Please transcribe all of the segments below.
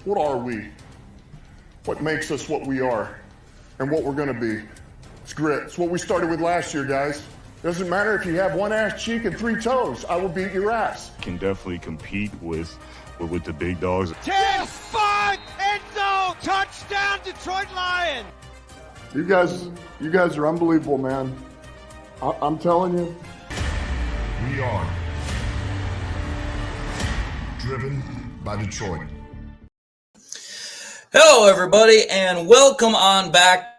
What are we? What makes us what we are and what we're going to be? It's grit. It's what we started with last year, guys. Doesn't matter if you have one ass cheek and 3 toes. I will beat your ass. Can definitely compete with the big dogs. 10, 5, end zone, touchdown, Detroit Lions. You guys are unbelievable, man. I'm telling you. We are driven by Detroit. Hello, everybody, and welcome on back.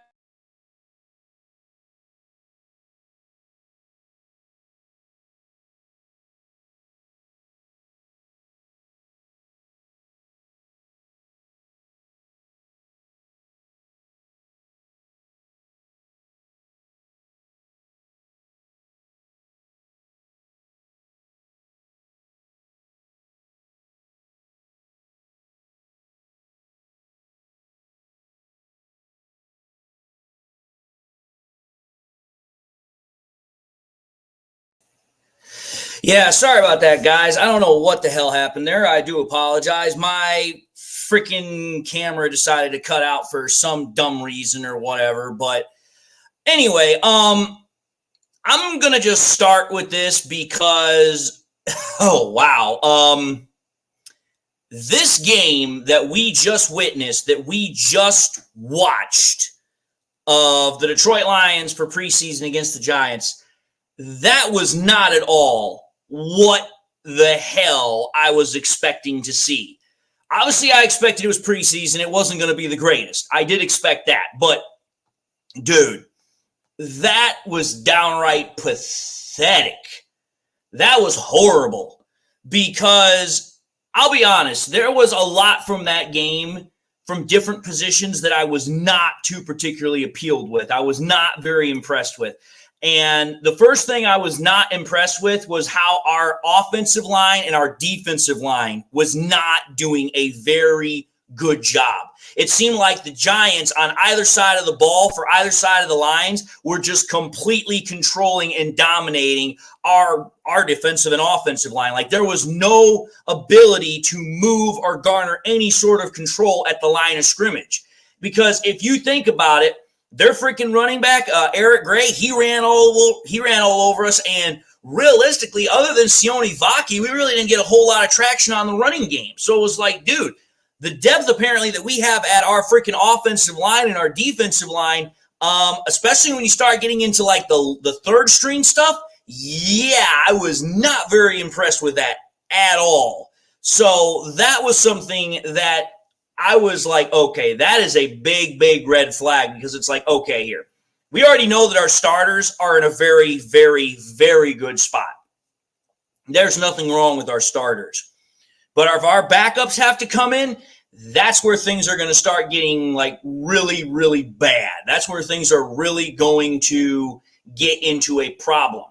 Yeah, sorry about that, guys. I don't know what the hell happened there. I do apologize. My freaking camera decided to cut out for some dumb reason or whatever. But anyway, I'm going to just start with this because, oh, wow. This game that we just witnessed, that we just watched of the Detroit Lions for preseason against the Giants, that was not at all what the hell I was expecting to see. Obviously, I expected it was preseason. It wasn't going to be the greatest. I did expect that. But, dude, that was downright pathetic. That was horrible. Because, I'll be honest, there was a lot from that game, from different positions, that I was not too particularly appealed with. I was not very impressed with. And the first thing I was not impressed with was how our offensive line and our defensive line was not doing a very good job. It seemed like the Giants on either side of the ball, for either side of the lines, were just completely controlling and dominating our defensive and offensive line. Like, there was no ability to move or garner any sort of control at the line of scrimmage. Because if you think about it, their freaking running back, Eric Gray, he ran all over us. And realistically, other than Sione Vaki, we really didn't get a whole lot of traction on the running game. So it was like, dude, the depth apparently that we have at our freaking offensive line and our defensive line, especially when you start getting into like the third string stuff, yeah, I was not very impressed with that at all. So that was something that I was like, okay, that is a big, big red flag, because it's like, okay, here. We already know that our starters are in a very, very, very good spot. There's nothing wrong with our starters. But if our backups have to come in, that's where things are going to start getting like really, really bad. That's where things are really going to get into a problem.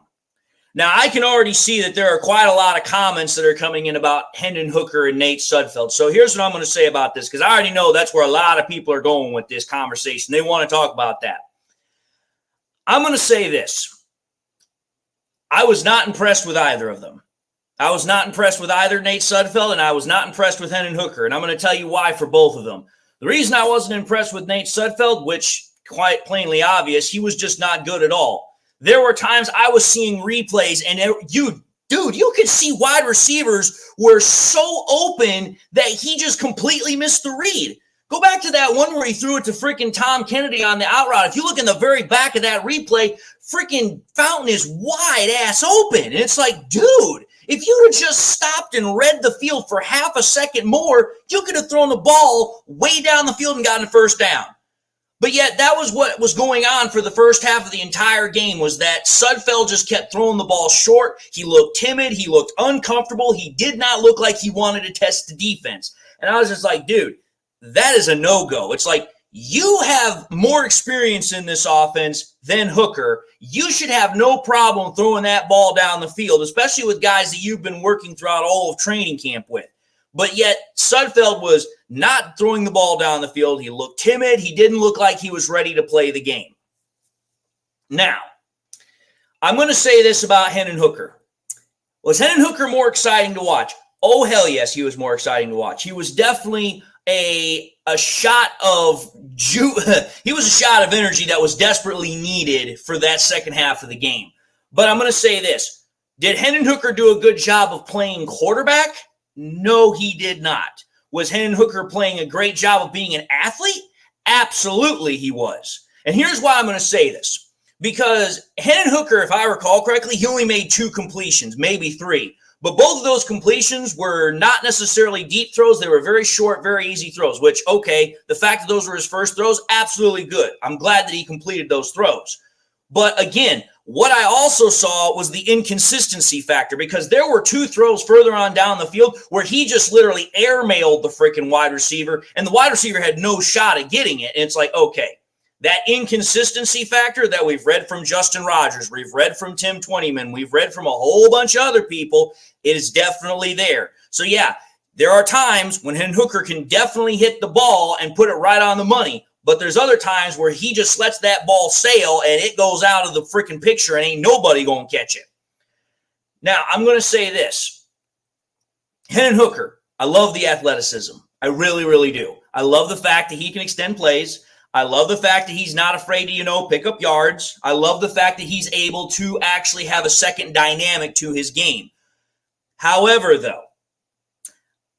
Now, I can already see that there are quite a lot of comments that are coming in about Hendon Hooker and Nate Sudfeld. So here's what I'm going to say about this, because I already know that's where a lot of people are going with this conversation. They want to talk about that. I'm going to say this. I was not impressed with either of them. I was not impressed with either Nate Sudfeld, and I was not impressed with Hendon Hooker. And I'm going to tell you why for both of them. The reason I wasn't impressed with Nate Sudfeld, which quite plainly obvious, he was just not good at all. There were times I was seeing replays, and you could see wide receivers were so open that he just completely missed the read. Go back to that one where he threw it to freaking Tom Kennedy on the out route. If you look in the very back of that replay, freaking Fountain is wide ass open. And it's like, dude, if you'd have just stopped and read the field for half a second more, you could have thrown the ball way down the field and gotten a first down. But yet that was what was going on for the first half of the entire game, was that Sudfeld just kept throwing the ball short. He looked timid. He looked uncomfortable. He did not look like he wanted to test the defense. And I was just like, dude, that is a no-go. It's like, you have more experience in this offense than Hooker. You should have no problem throwing that ball down the field, especially with guys that you've been working throughout all of training camp with. But yet Sudfeld was not throwing the ball down the field. He looked timid. He didn't look like he was ready to play the game. Now, I'm going to say this about Hendon Hooker. Was Hendon Hooker more exciting to watch? Oh, hell yes, he was more exciting to watch. He was definitely a shot of he was a shot of energy that was desperately needed for that second half of the game. But I'm going to say this. Did Hendon Hooker do a good job of playing quarterback? No, he did not. Was Hendon Hooker playing a great job of being an athlete? Absolutely he was. And here's why I'm going to say this. Because Hendon Hooker, if I recall correctly, he only made 2 completions, maybe 3. But both of those completions were not necessarily deep throws. They were very short, very easy throws, which, okay, the fact that those were his first throws, absolutely good. I'm glad that he completed those throws. But again, what I also saw was the inconsistency factor, because there were 2 throws further on down the field where he just literally airmailed the freaking wide receiver, and the wide receiver had no shot at getting it. And it's like, okay, that inconsistency factor that we've read from Justin Rogers, we've read from Tim Twentyman, we've read from a whole bunch of other people, it is definitely there. So yeah, there are times when Hendon Hooker can definitely hit the ball and put it right on the money. But there's other times where he just lets that ball sail and it goes out of the freaking picture and ain't nobody going to catch it. Now, I'm going to say this. Hendon Hooker, I love the athleticism. I really, really do. I love the fact that he can extend plays. I love the fact that he's not afraid to, pick up yards. I love the fact that he's able to actually have a second dynamic to his game. However, though,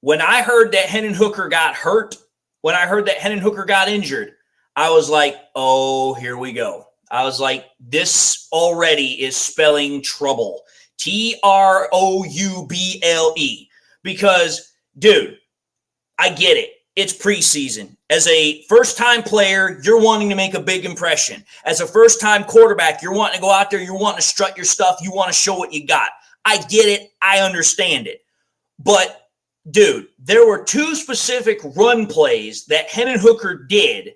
when I heard that Hendon Hooker got hurt, when I heard that Hendon Hooker got injured, I was like, oh, here we go. I was like, this already is spelling trouble. Trouble. Because, dude, I get it. It's preseason. As a first-time player, you're wanting to make a big impression. As a first-time quarterback, you're wanting to go out there, you're wanting to strut your stuff, you want to show what you got. I get it. I understand it. But, dude, there were 2 specific run plays that Hendon Hooker did,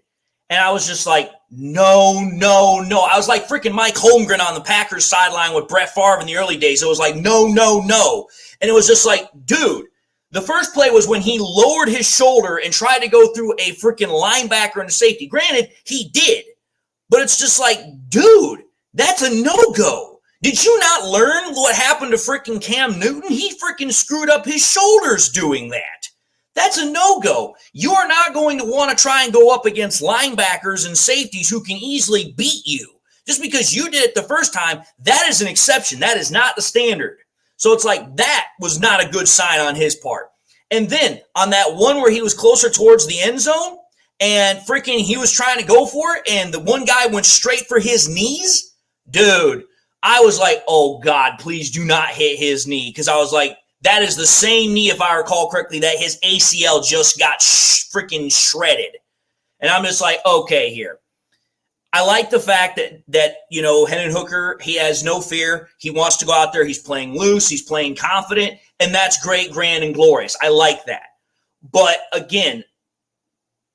and I was just like, no. I was like freaking Mike Holmgren on the Packers sideline with Brett Favre in the early days. It was like, no. And it was just like, dude, the first play was when he lowered his shoulder and tried to go through a freaking linebacker and a safety. Granted, he did. But it's just like, dude, that's a no-go. Did you not learn what happened to freaking Cam Newton? He freaking screwed up his shoulders doing that. That's a no-go. You are not going to want to try and go up against linebackers and safeties who can easily beat you. Just because you did it the first time, that is an exception. That is not the standard. So it's like that was not a good sign on his part. And then on that one where he was closer towards the end zone and freaking he was trying to go for it and the one guy went straight for his knees, dude, I was like, oh, God, please do not hit his knee. Because I was like, that is the same knee, if I recall correctly, that his ACL just got freaking shredded. And I'm just like, okay, here. I like the fact that Hendon Hooker, he has no fear. He wants to go out there. He's playing loose. He's playing confident. And that's great, grand, and glorious. I like that. But, again,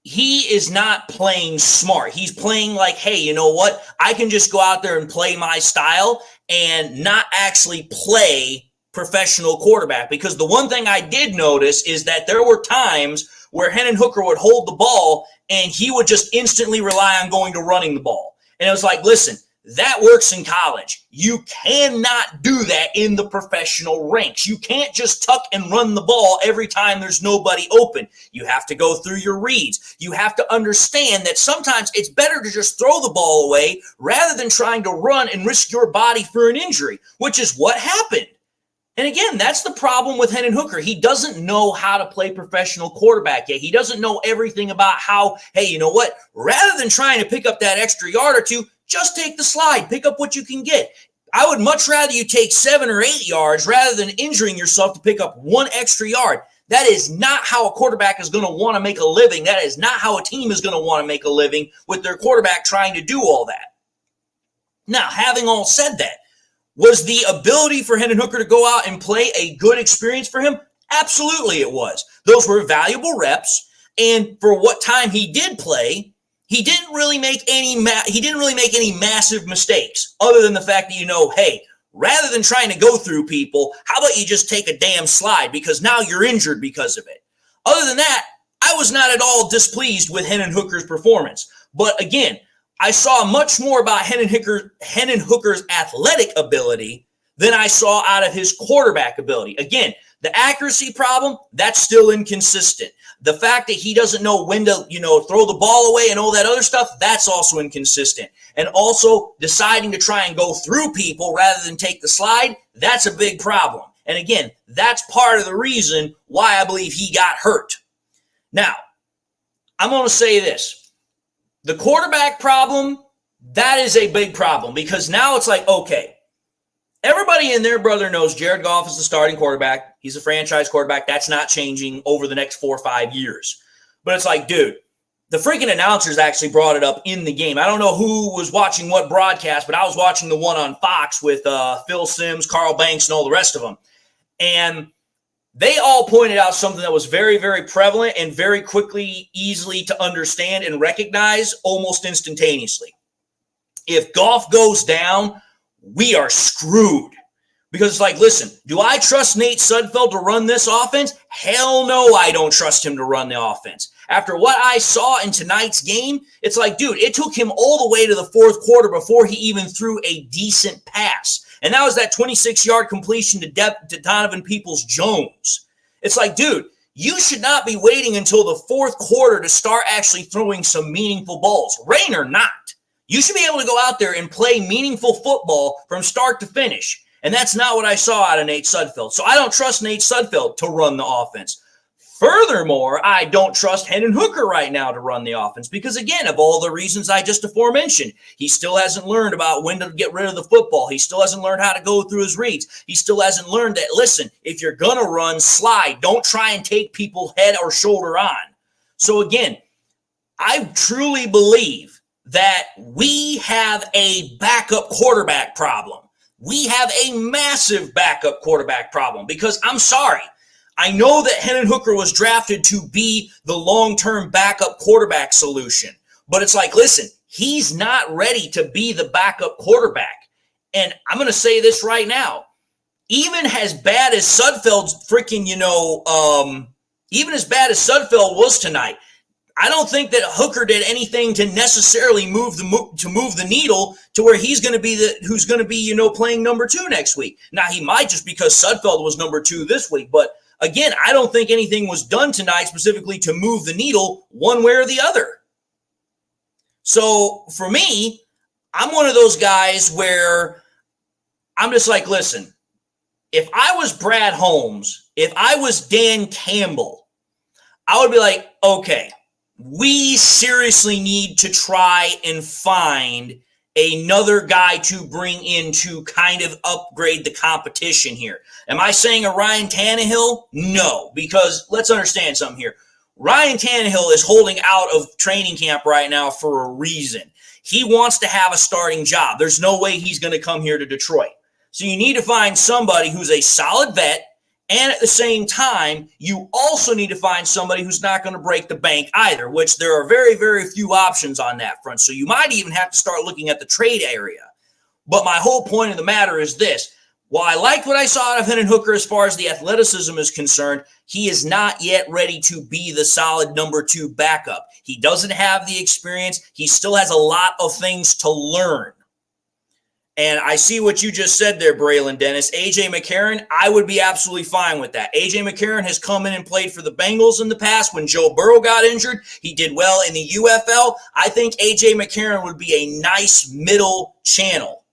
he is not playing smart. He's playing like, hey, you know what? I can just go out there and play my style and not actually play professional quarterback. Because the one thing I did notice is that there were times where Hendon Hooker would hold the ball and he would just instantly rely on going to running the ball. And it was like, listen, that works in college. You cannot do that in the professional ranks. You can't just tuck and run the ball every time there's nobody open. You have to go through your reads. You have to understand that sometimes it's better to just throw the ball away rather than trying to run and risk your body for an injury, which is what happened. And again, that's the problem with Hendon Hooker. He doesn't know how to play professional quarterback yet. He doesn't know everything about how, hey, you know what? Rather than trying to pick up that extra yard or 2, just take the slide. Pick up what you can get. I would much rather you take 7 or 8 yards rather than injuring yourself to pick up 1 extra yard. That is not how a quarterback is going to want to make a living. That is not how a team is going to want to make a living with their quarterback trying to do all that. Now, having all said that, was the ability for Hendon Hooker to go out and play a good experience for him? Absolutely it was. Those were valuable reps, and for what time he did play, he didn't really make any massive mistakes other than the fact that, hey, rather than trying to go through people, how about you just take a damn slide because now you're injured because of it. Other than that, I was not at all displeased with Hendon Hooker's performance. But again, I saw much more about Hendon Hooker's athletic ability than I saw out of his quarterback ability. Again, the accuracy problem, that's still inconsistent. The fact that he doesn't know when to, throw the ball away and all that other stuff, that's also inconsistent. And also deciding to try and go through people rather than take the slide, that's a big problem. And again, that's part of the reason why I believe he got hurt. Now, I'm going to say this. The quarterback problem, that is a big problem because now it's like, okay, everybody and their brother knows Jared Goff is the starting quarterback. He's a franchise quarterback. That's not changing over the next 4 or 5 years. But it's like, dude, the freaking announcers actually brought it up in the game. I don't know who was watching what broadcast, but I was watching the one on Fox with Phil Simms, Carl Banks, and all the rest of them. And they all pointed out something that was very, very prevalent and very quickly, easily to understand and recognize almost instantaneously. If Goff goes down, we are screwed. Because it's like, listen, do I trust Nate Sudfeld to run this offense? Hell no, I don't trust him to run the offense. After what I saw in tonight's game, it's like, dude, it took him all the way to the fourth quarter before he even threw a decent pass. And that was that 26-yard completion to Donovan Peoples-Jones. It's like, dude, you should not be waiting until the fourth quarter to start actually throwing some meaningful balls. Rain or not. You should be able to go out there and play meaningful football from start to finish. And that's not what I saw out of Nate Sudfeld. So I don't trust Nate Sudfeld to run the offense. Furthermore, I don't trust Hendon Hooker right now to run the offense because, again, of all the reasons I just aforementioned, he still hasn't learned about when to get rid of the football. He still hasn't learned how to go through his reads. He still hasn't learned that, listen, if you're going to run, slide. Don't try and take people head or shoulder on. So, again, I truly believe that we have a backup quarterback problem. We have a massive backup quarterback problem because I'm sorry. I know that Hendon Hooker was drafted to be the long-term backup quarterback solution, but it's like, listen, he's not ready to be the backup quarterback. And I'm going to say this right now. Even as bad as Sudfeld's freaking, even as bad as Sudfeld was tonight, I don't think that Hooker did anything to necessarily move the needle to where he's going to be who's going to be, playing number 2 next week. Now, he might just because Sudfeld was number 2 this week, but again, I don't think anything was done tonight specifically to move the needle one way or the other. So for me, I'm one of those guys where I'm just like, listen, if I was Brad Holmes, if I was Dan Campbell, I would be like, okay, we seriously need to try and find another guy to bring in to kind of upgrade the competition here. Am I saying a Ryan Tannehill? No, because let's understand something here. Ryan Tannehill is holding out of training camp right now for a reason. He wants to have a starting job. There's no way he's going to come here to Detroit. So you need to find somebody who's a solid vet, and at the same time, you also need to find somebody who's not going to break the bank either, which there are very, very few options on that front. So you might even have to start looking at the trade area. But my whole point of the matter is this. While I liked what I saw out of Hendon Hooker as far as the athleticism is concerned, he is not yet ready to be the solid number 2 backup. He doesn't have the experience. He still has a lot of things to learn. And I see what you just said there, Braylon Dennis. A.J. McCarron, I would be absolutely fine with that. A.J. McCarron has come in and played for the Bengals in the past. When Joe Burrow got injured, he did well in the UFL. I think A.J. McCarron would be a nice middle channel.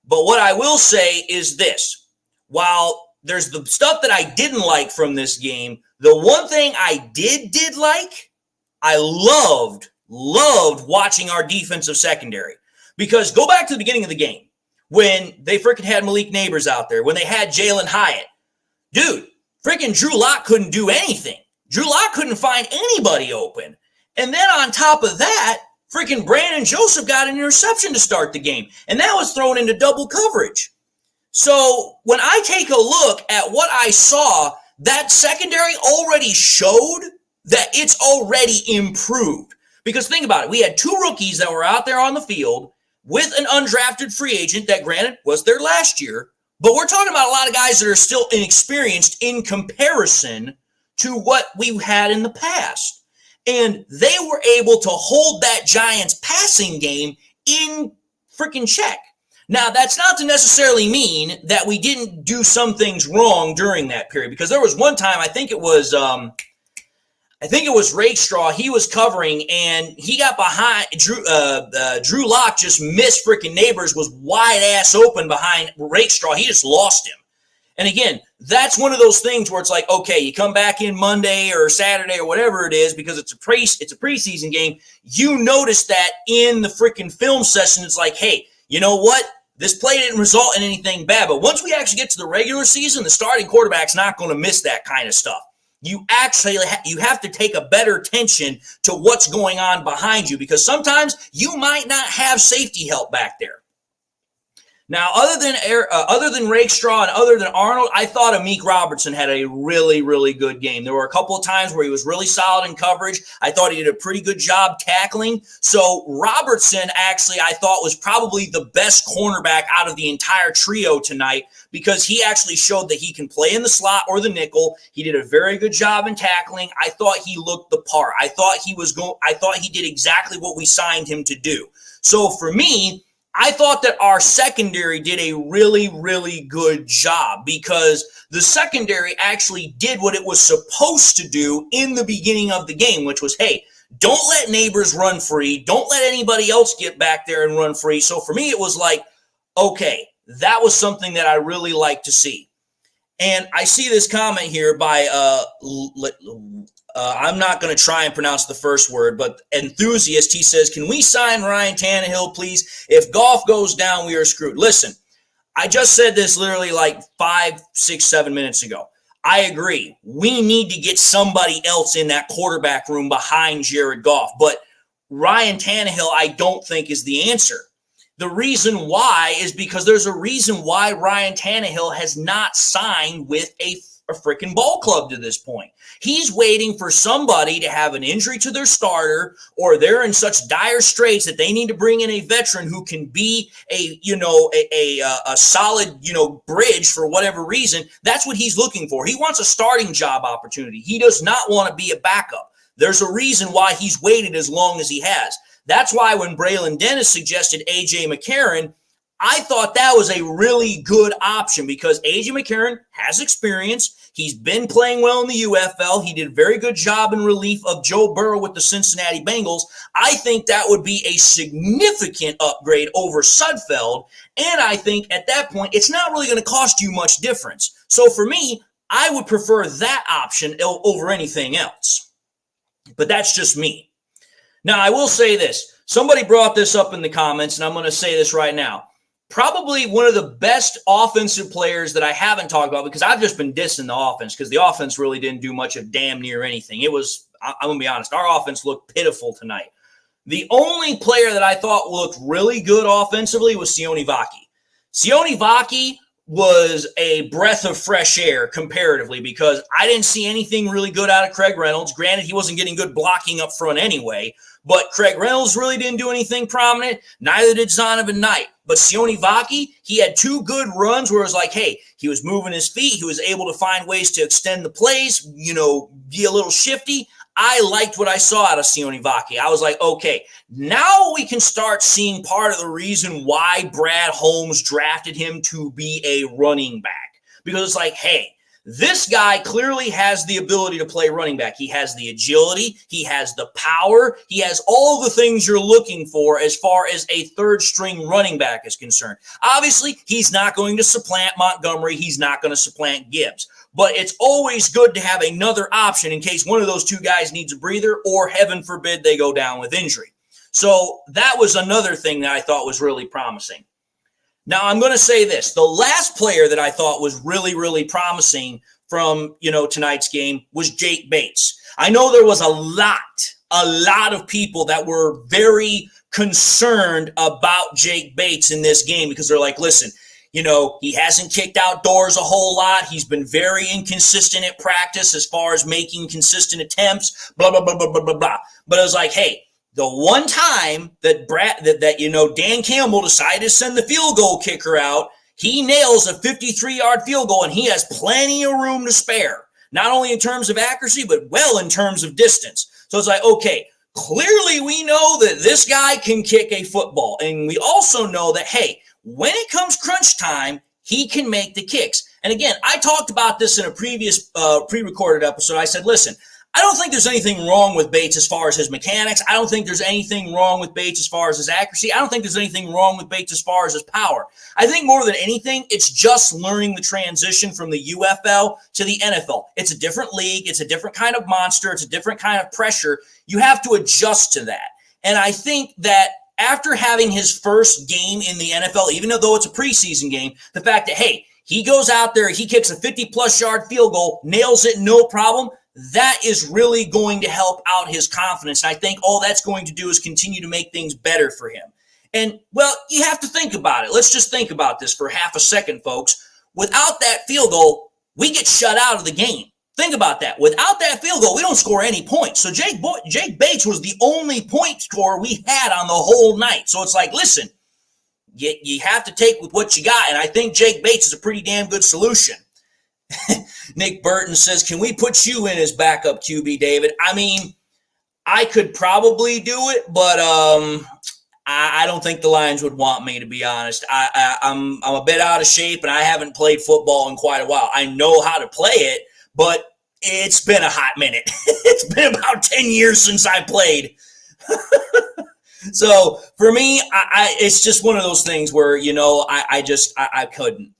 But what I will say is this. While there's the stuff that I didn't like from this game, the one thing I did like, I loved watching our defensive secondary. Because go back to the beginning of the game when they freaking had Malik Neighbors out there, when they had Jalen Hyatt. Dude, freaking Drew Lock couldn't do anything. Drew Lock couldn't find anybody open. And then on top of that, freaking Brandon Joseph got an interception to start the game. And that was thrown into double coverage. So when I take a look at what I saw, that secondary already showed that it's already improved. Because think about it. We had 2 rookies that were out there on the field with an undrafted free agent that, granted, was there last year. But we're talking about a lot of guys that are still inexperienced in comparison to what we had in the past. And they were able to hold that Giants passing game in freaking check. Now, that's not to necessarily mean that we didn't do some things wrong during that period. Because there was one time, I think it was I think it was Rakestraw. He was covering, and he got behind. Drew Lock just missed freaking Neighbors, was wide ass open behind Rakestraw. He just lost him. And again, that's one of those things where it's like, okay, you come back in Monday or Saturday or whatever it is because it's a preseason game. You notice that in the freaking film session, it's like, hey, you know what? This play didn't result in anything bad. But once we actually get to the regular season, the starting quarterback's not going to miss that kind of stuff. You actually you have to take a better attention to what's going on behind you because sometimes you might not have safety help back there. Now, other than Rakestraw and other than Arnold, I thought Amik Robertson had a really, really good game. There were a couple of times where he was really solid in coverage. I thought he did a pretty good job tackling. So Robertson, actually, I thought was probably the best cornerback out of the entire trio tonight because he actually showed that he can play in the slot or the nickel. He did a very good job in tackling. I thought he looked the part. I thought he did exactly what we signed him to do. So for me, I thought that our secondary did a really, really good job because the secondary actually did what it was supposed to do in the beginning of the game, which was, hey, don't let Neighbors run free. Don't let anybody else get back there and run free. So for me, it was like, okay, that was something that I really like to see. And I see this comment here by I'm not going to try and pronounce the first word, but Enthusiast, he says, can we sign Ryan Tannehill, please? If Goff goes down, we are screwed. Listen, I just said this literally like 5, 6, 7 minutes ago. I agree. We need to get somebody else in that quarterback room behind Jared Goff, but Ryan Tannehill, I don't think is the answer. The reason why is because there's a reason why Ryan Tannehill has not signed with a freaking ball club to this point. He's waiting for somebody to have an injury to their starter, or they're in such dire straits that they need to bring in a veteran who can be a solid, bridge for whatever reason. That's what he's looking for. He wants a starting job opportunity. He does not want to be a backup. There's a reason why he's waited as long as he has. That's why when Braylon Dennis suggested A.J. McCarron, I thought that was a really good option because A.J. McCarron has experience. He's been playing well in the UFL. He did a very good job in relief of Joe Burrow with the Cincinnati Bengals. I think that would be a significant upgrade over Sudfeld. And I think at that point, it's not really going to cost you much difference. So for me, I would prefer that option over anything else. But that's just me. Now, I will say this. Somebody brought this up in the comments, and I'm going to say this right now. Probably one of the best offensive players that I haven't talked about because I've just been dissing the offense because the offense really didn't do much of damn near anything. I'm going to be honest, our offense looked pitiful tonight. The only player that I thought looked really good offensively was Sione Vaki. Sione Vaki was a breath of fresh air comparatively because I didn't see anything really good out of Craig Reynolds. Granted, he wasn't getting good blocking up front anyway, but Craig Reynolds really didn't do anything prominent. Neither did Zonovan Knight. But Sione Vaki, he had two good runs where it was like, hey, he was moving his feet. He was able to find ways to extend the plays, be a little shifty. I liked what I saw out of Sione Vaki. I was like, okay, now we can start seeing part of the reason why Brad Holmes drafted him to be a running back. Because it's like, hey, this guy clearly has the ability to play running back. He has the agility. He has the power. He has all the things you're looking for as far as a third-string running back is concerned. Obviously, he's not going to supplant Montgomery. He's not going to supplant Gibbs. But it's always good to have another option in case one of those two guys needs a breather or, heaven forbid, they go down with injury. So that was another thing that I thought was really promising. Now, I'm going to say this. The last player that I thought was really, really promising from, tonight's game was Jake Bates. I know there was a lot of people that were very concerned about Jake Bates in this game because they're like, listen, he hasn't kicked outdoors a whole lot. He's been very inconsistent at practice as far as making consistent attempts, blah, blah, blah, blah, blah, blah, blah. But I was like, hey, the one time that Dan Campbell decided to send the field goal kicker out, he nails a 53-yard field goal, and he has plenty of room to spare, not only in terms of accuracy, but well in terms of distance. So it's like, okay, clearly we know that this guy can kick a football, and we also know that, hey, when it comes crunch time, he can make the kicks. And again, I talked about this in a previous pre-recorded episode. I said, listen, I don't think there's anything wrong with Bates as far as his mechanics. I don't think there's anything wrong with Bates as far as his accuracy. I don't think there's anything wrong with Bates as far as his power. I think more than anything, it's just learning the transition from the UFL to the NFL. It's a different league. It's a different kind of monster. It's a different kind of pressure. You have to adjust to that. And I think that after having his first game in the NFL, even though it's a preseason game, the fact that, hey, he goes out there, he kicks a 50-plus yard field goal, nails it, no problem, that is really going to help out his confidence. And I think all that's going to do is continue to make things better for him. And, well, you have to think about it. Let's just think about this for half a second, folks. Without that field goal, we get shut out of the game. Think about that. Without that field goal, we don't score any points. So Jake Bates was the only point scorer we had on the whole night. So it's like, listen, you have to take with what you got. And I think Jake Bates is a pretty damn good solution. Nick Burton says, can we put you in as backup QB, David? I mean, I could probably do it, but I don't think the Lions would want me, to be honest. I'm a bit out of shape, and I haven't played football in quite a while. I know how to play it, but it's been a hot minute. It's been about 10 years since I played. So for me, it's just one of those things where, you know, I couldn't.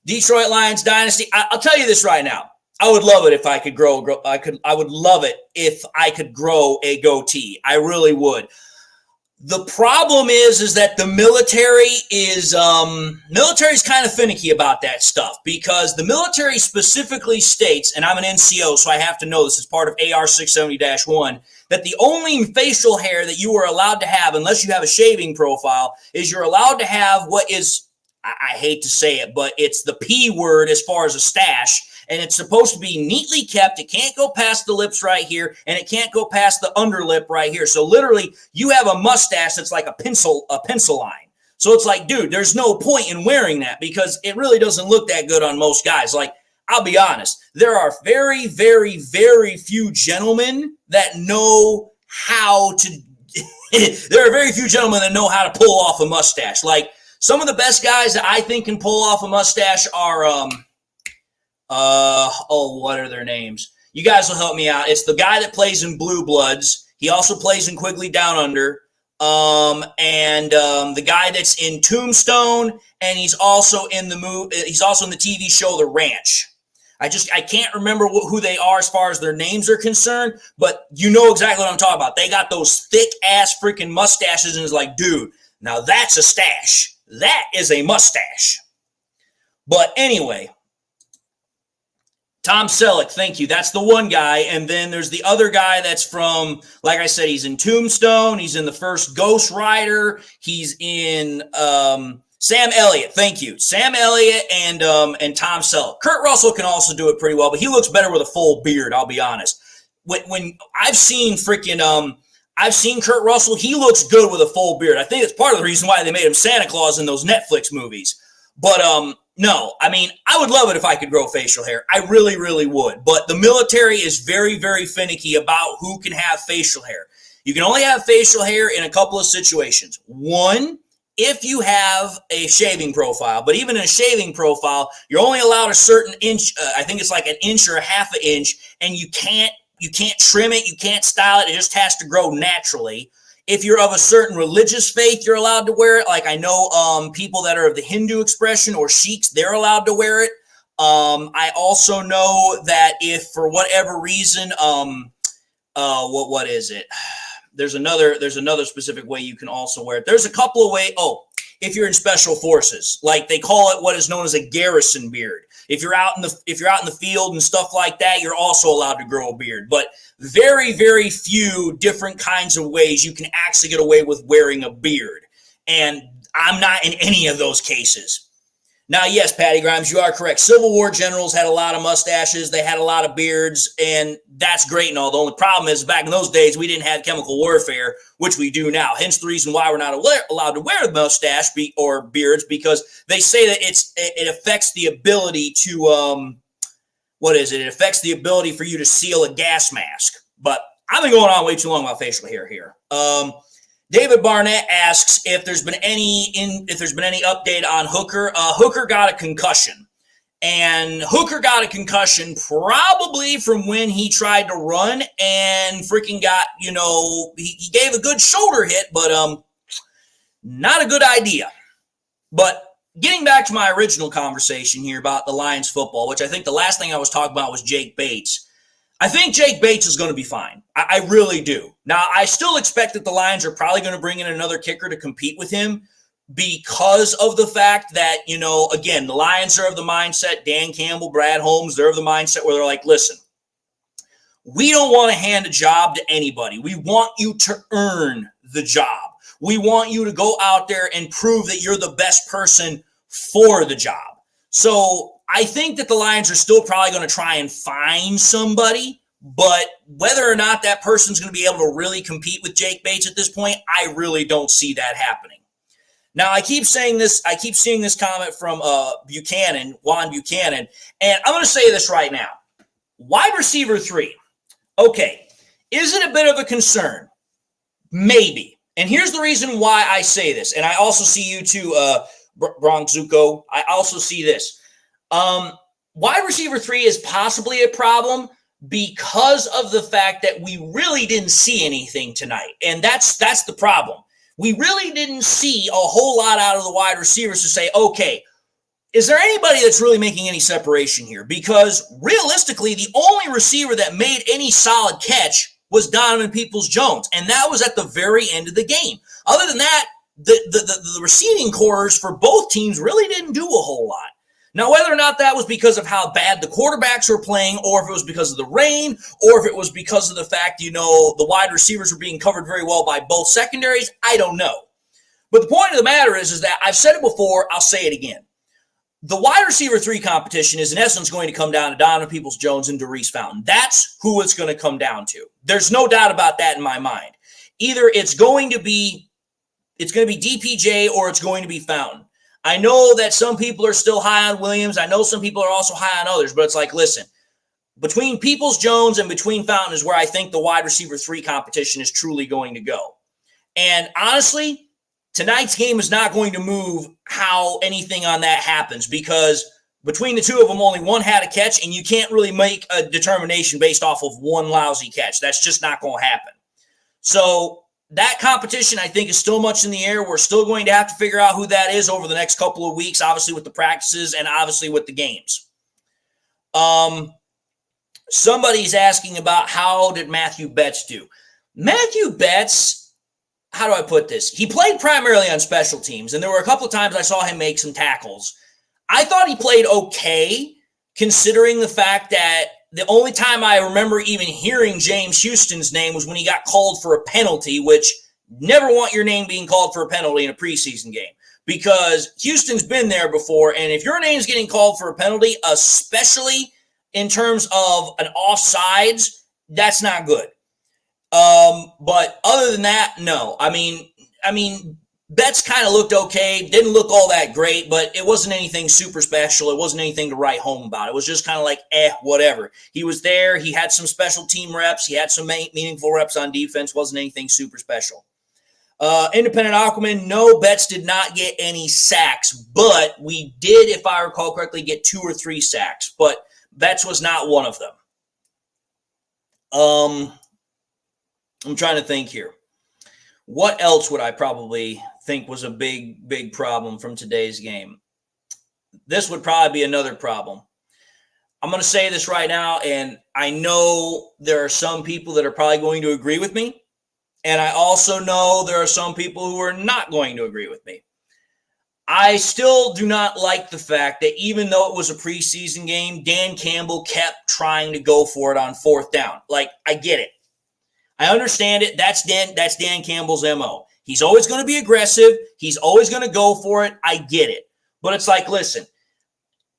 Detroit Lions dynasty. I'll tell you this right now. I would love it if I could grow. I would love it if I could grow a goatee. I really would. The problem is that the military's kind of finicky about that stuff, because the military specifically states, and I'm an NCO, so I have to know this as part of AR 670-1, that the only facial hair that you are allowed to have, unless you have a shaving profile, is you're allowed to have what is, I hate to say it, but it's the P word as far as a stash. And it's supposed to be neatly kept. It can't go past the lips right here, and it can't go past the underlip right here. So literally, you have a mustache that's like a pencil line. So it's like, dude, there's no point in wearing that, because it really doesn't look that good on most guys. Like, I'll be honest, there are very, very, very few gentlemen that know how to. There are very few gentlemen that know how to pull off a mustache. Like, some of the best guys that I think can pull off a mustache are what are their names? You guys will help me out. It's the guy that plays in Blue Bloods. He also plays in Quigley Down Under. And the guy that's in Tombstone, and he's also in the He's also in the TV show The Ranch. I can't remember who they are as far as their names are concerned, but you know exactly what I'm talking about. They got those thick ass freaking mustaches, and it's like, dude, now that's a stash. That is a mustache. But anyway. Tom Selleck, thank you. That's the one guy. And then there's the other guy that's from, like I said, he's in Tombstone. He's in the first Ghost Rider. He's in Sam Elliott. Thank you. Sam Elliott and Tom Selleck. Kurt Russell can also do it pretty well, but he looks better with a full beard, I'll be honest. When I've seen Kurt Russell, he looks good with a full beard. I think it's part of the reason why they made him Santa Claus in those Netflix movies. But no, I mean, I would love it if I could grow facial hair. I really, really would. But the military is very, very finicky about who can have facial hair. You can only have facial hair in a couple of situations. One, if you have a shaving profile. But even in a shaving profile, you're only allowed a certain inch. I think it's like an inch or a half an inch. And you can't trim it. You can't style it. It just has to grow naturally. If you're of a certain religious faith, you're allowed to wear it. Like I know people that are of the Hindu expression or Sikhs, they're allowed to wear it. I also know that if for whatever reason, what is it? There's another specific way you can also wear it. There's a couple of ways. Oh, if you're in special forces, like they call it what is known as a garrison beard. If you're out in the field and stuff like that, you're also allowed to grow a beard. But very, very few different kinds of ways you can actually get away with wearing a beard. And I'm not in any of those cases. Now, yes, Patty Grimes, you are correct. Civil War generals had a lot of mustaches. They had a lot of beards, and that's great and all. The only problem is back in those days, we didn't have chemical warfare, which we do now. Hence the reason why we're not allowed to wear the mustache or beards, because they say that it affects the ability to, it affects the ability for you to seal a gas mask. But I've been going on way too long about facial hair here. David Barnett asks if there's been any update on Hooker. Hooker got a concussion, And Hooker got a concussion probably from when he tried to run and freaking got, he gave a good shoulder hit, but not a good idea. But getting back to my original conversation here about the Lions football, which I think the last thing I was talking about was Jake Bates. I think Jake Bates is going to be fine. I really do. Now, I still expect that the Lions are probably going to bring in another kicker to compete with him because of the fact that, again, the Lions are of the mindset, Dan Campbell, Brad Holmes, they're of the mindset where they're like, listen, we don't want to hand a job to anybody. We want you to earn the job. We want you to go out there and prove that you're the best person for the job. So I think that the Lions are still probably going to try and find somebody, but whether or not that person's going to be able to really compete with Jake Bates at this point, I really don't see that happening. Now, I keep saying this. I keep seeing this comment from Juan Buchanan, and I'm going to say this right now. Wide receiver 3. Okay, is it a bit of a concern? Maybe. And here's the reason why I say this. And I also see you too, Bronzuko. I also see this. Wide receiver 3 is possibly a problem because of the fact that we really didn't see anything tonight. And that's the problem. We really didn't see a whole lot out of the wide receivers to say, okay, is there anybody that's really making any separation here? Because realistically, the only receiver that made any solid catch was Donovan Peoples-Jones, and that was at the very end of the game. Other than that, the receiving corps for both teams really didn't do a whole lot. Now, whether or not that was because of how bad the quarterbacks were playing, or if it was because of the rain, or if it was because of the fact, the wide receivers were being covered very well by both secondaries, I don't know. But the point of the matter is that I've said it before, I'll say it again. The wide receiver 3 competition is in essence going to come down to Donovan Peoples-Jones and Darius Fountain. That's who it's going to come down to. There's no doubt about that in my mind. Either it's going to be DPJ or it's going to be Fountain. I know that some people are still high on Williams. I know some people are also high on others, but it's like, listen, between Peoples-Jones and between Fountain is where I think the wide receiver 3 competition is truly going to go. And honestly, tonight's game is not going to move how anything on that happens, because between the two of them, only one had a catch, and you can't really make a determination based off of one lousy catch. That's just not going to happen. So that competition, I think, is still much in the air. We're still going to have to figure out who that is over the next couple of weeks, obviously with the practices and obviously with the games. Somebody's asking about how did Matthew Betts do? Matthew Betts, how do I put this? He played primarily on special teams, and there were a couple of times I saw him make some tackles. I thought he played okay, considering the fact that the only time I remember even hearing James Houston's name was when he got called for a penalty, which never want your name being called for a penalty in a preseason game, because Houston's been there before, and if your name's getting called for a penalty, especially in terms of an offsides, that's not good. But other than that, no. I mean, Betts kind of looked okay. Didn't look all that great, but it wasn't anything super special. It wasn't anything to write home about. It was just kind of like, whatever. He was there. He had some special team reps. He had some meaningful reps on defense. Wasn't anything super special. Independent Aquaman, no, Betts did not get any sacks, but we did, if I recall correctly, get 2 or 3 sacks, but Betts was not one of them. I'm trying to think here. What else would I probably think was a big problem from today's game? This would probably be another problem. I'm going to say this right now, and I know there are some people that are probably going to agree with me, and I also know there are some people who are not going to agree with me. I still do not like the fact that even though it was a preseason game, Dan Campbell kept trying to go for it on 4th down. Like, I get it. I understand it. That's Dan Campbell's MO. He's always going to be aggressive. He's always going to go for it. I get it. But it's like, listen,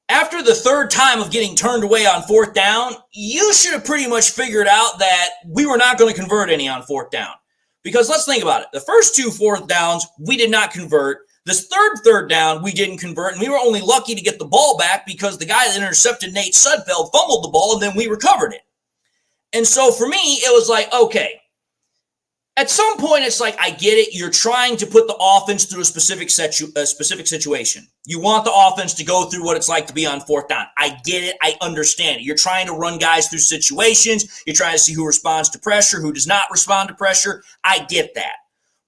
after the 3rd time of getting turned away on 4th down, you should have pretty much figured out that we were not going to convert any on 4th down. Because let's think about it. The first 2 4th downs, we did not convert. This third down, we didn't convert, and we were only lucky to get the ball back because the guy that intercepted Nate Sudfeld fumbled the ball, and then we recovered it. And so for me, it was like, okay, at some point, it's like, I get it. You're trying to put the offense through a specific situation. You want the offense to go through what it's like to be on fourth down. I get it. I understand it. You're trying to run guys through situations. You're trying to see who responds to pressure, who does not respond to pressure. I get that.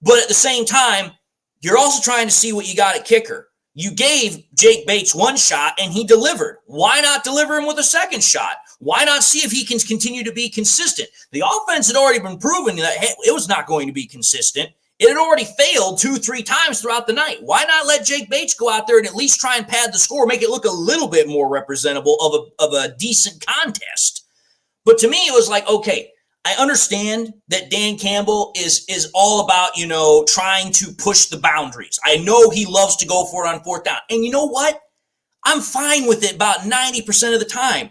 But at the same time, you're also trying to see what you got at kicker. You gave Jake Bates one shot and he delivered. Why not deliver him with a second shot? Why not see if he can continue to be consistent? The offense had already been proven that it was not going to be consistent. It had already failed 2-3 times throughout the night. Why not let Jake Bates go out there and at least try and pad the score, make it look a little bit more representable of a decent contest? But to me, it was like, okay, I understand that Dan Campbell is all about, trying to push the boundaries. I know he loves to go for it on fourth down. And you know what? I'm fine with it about 90% of the time.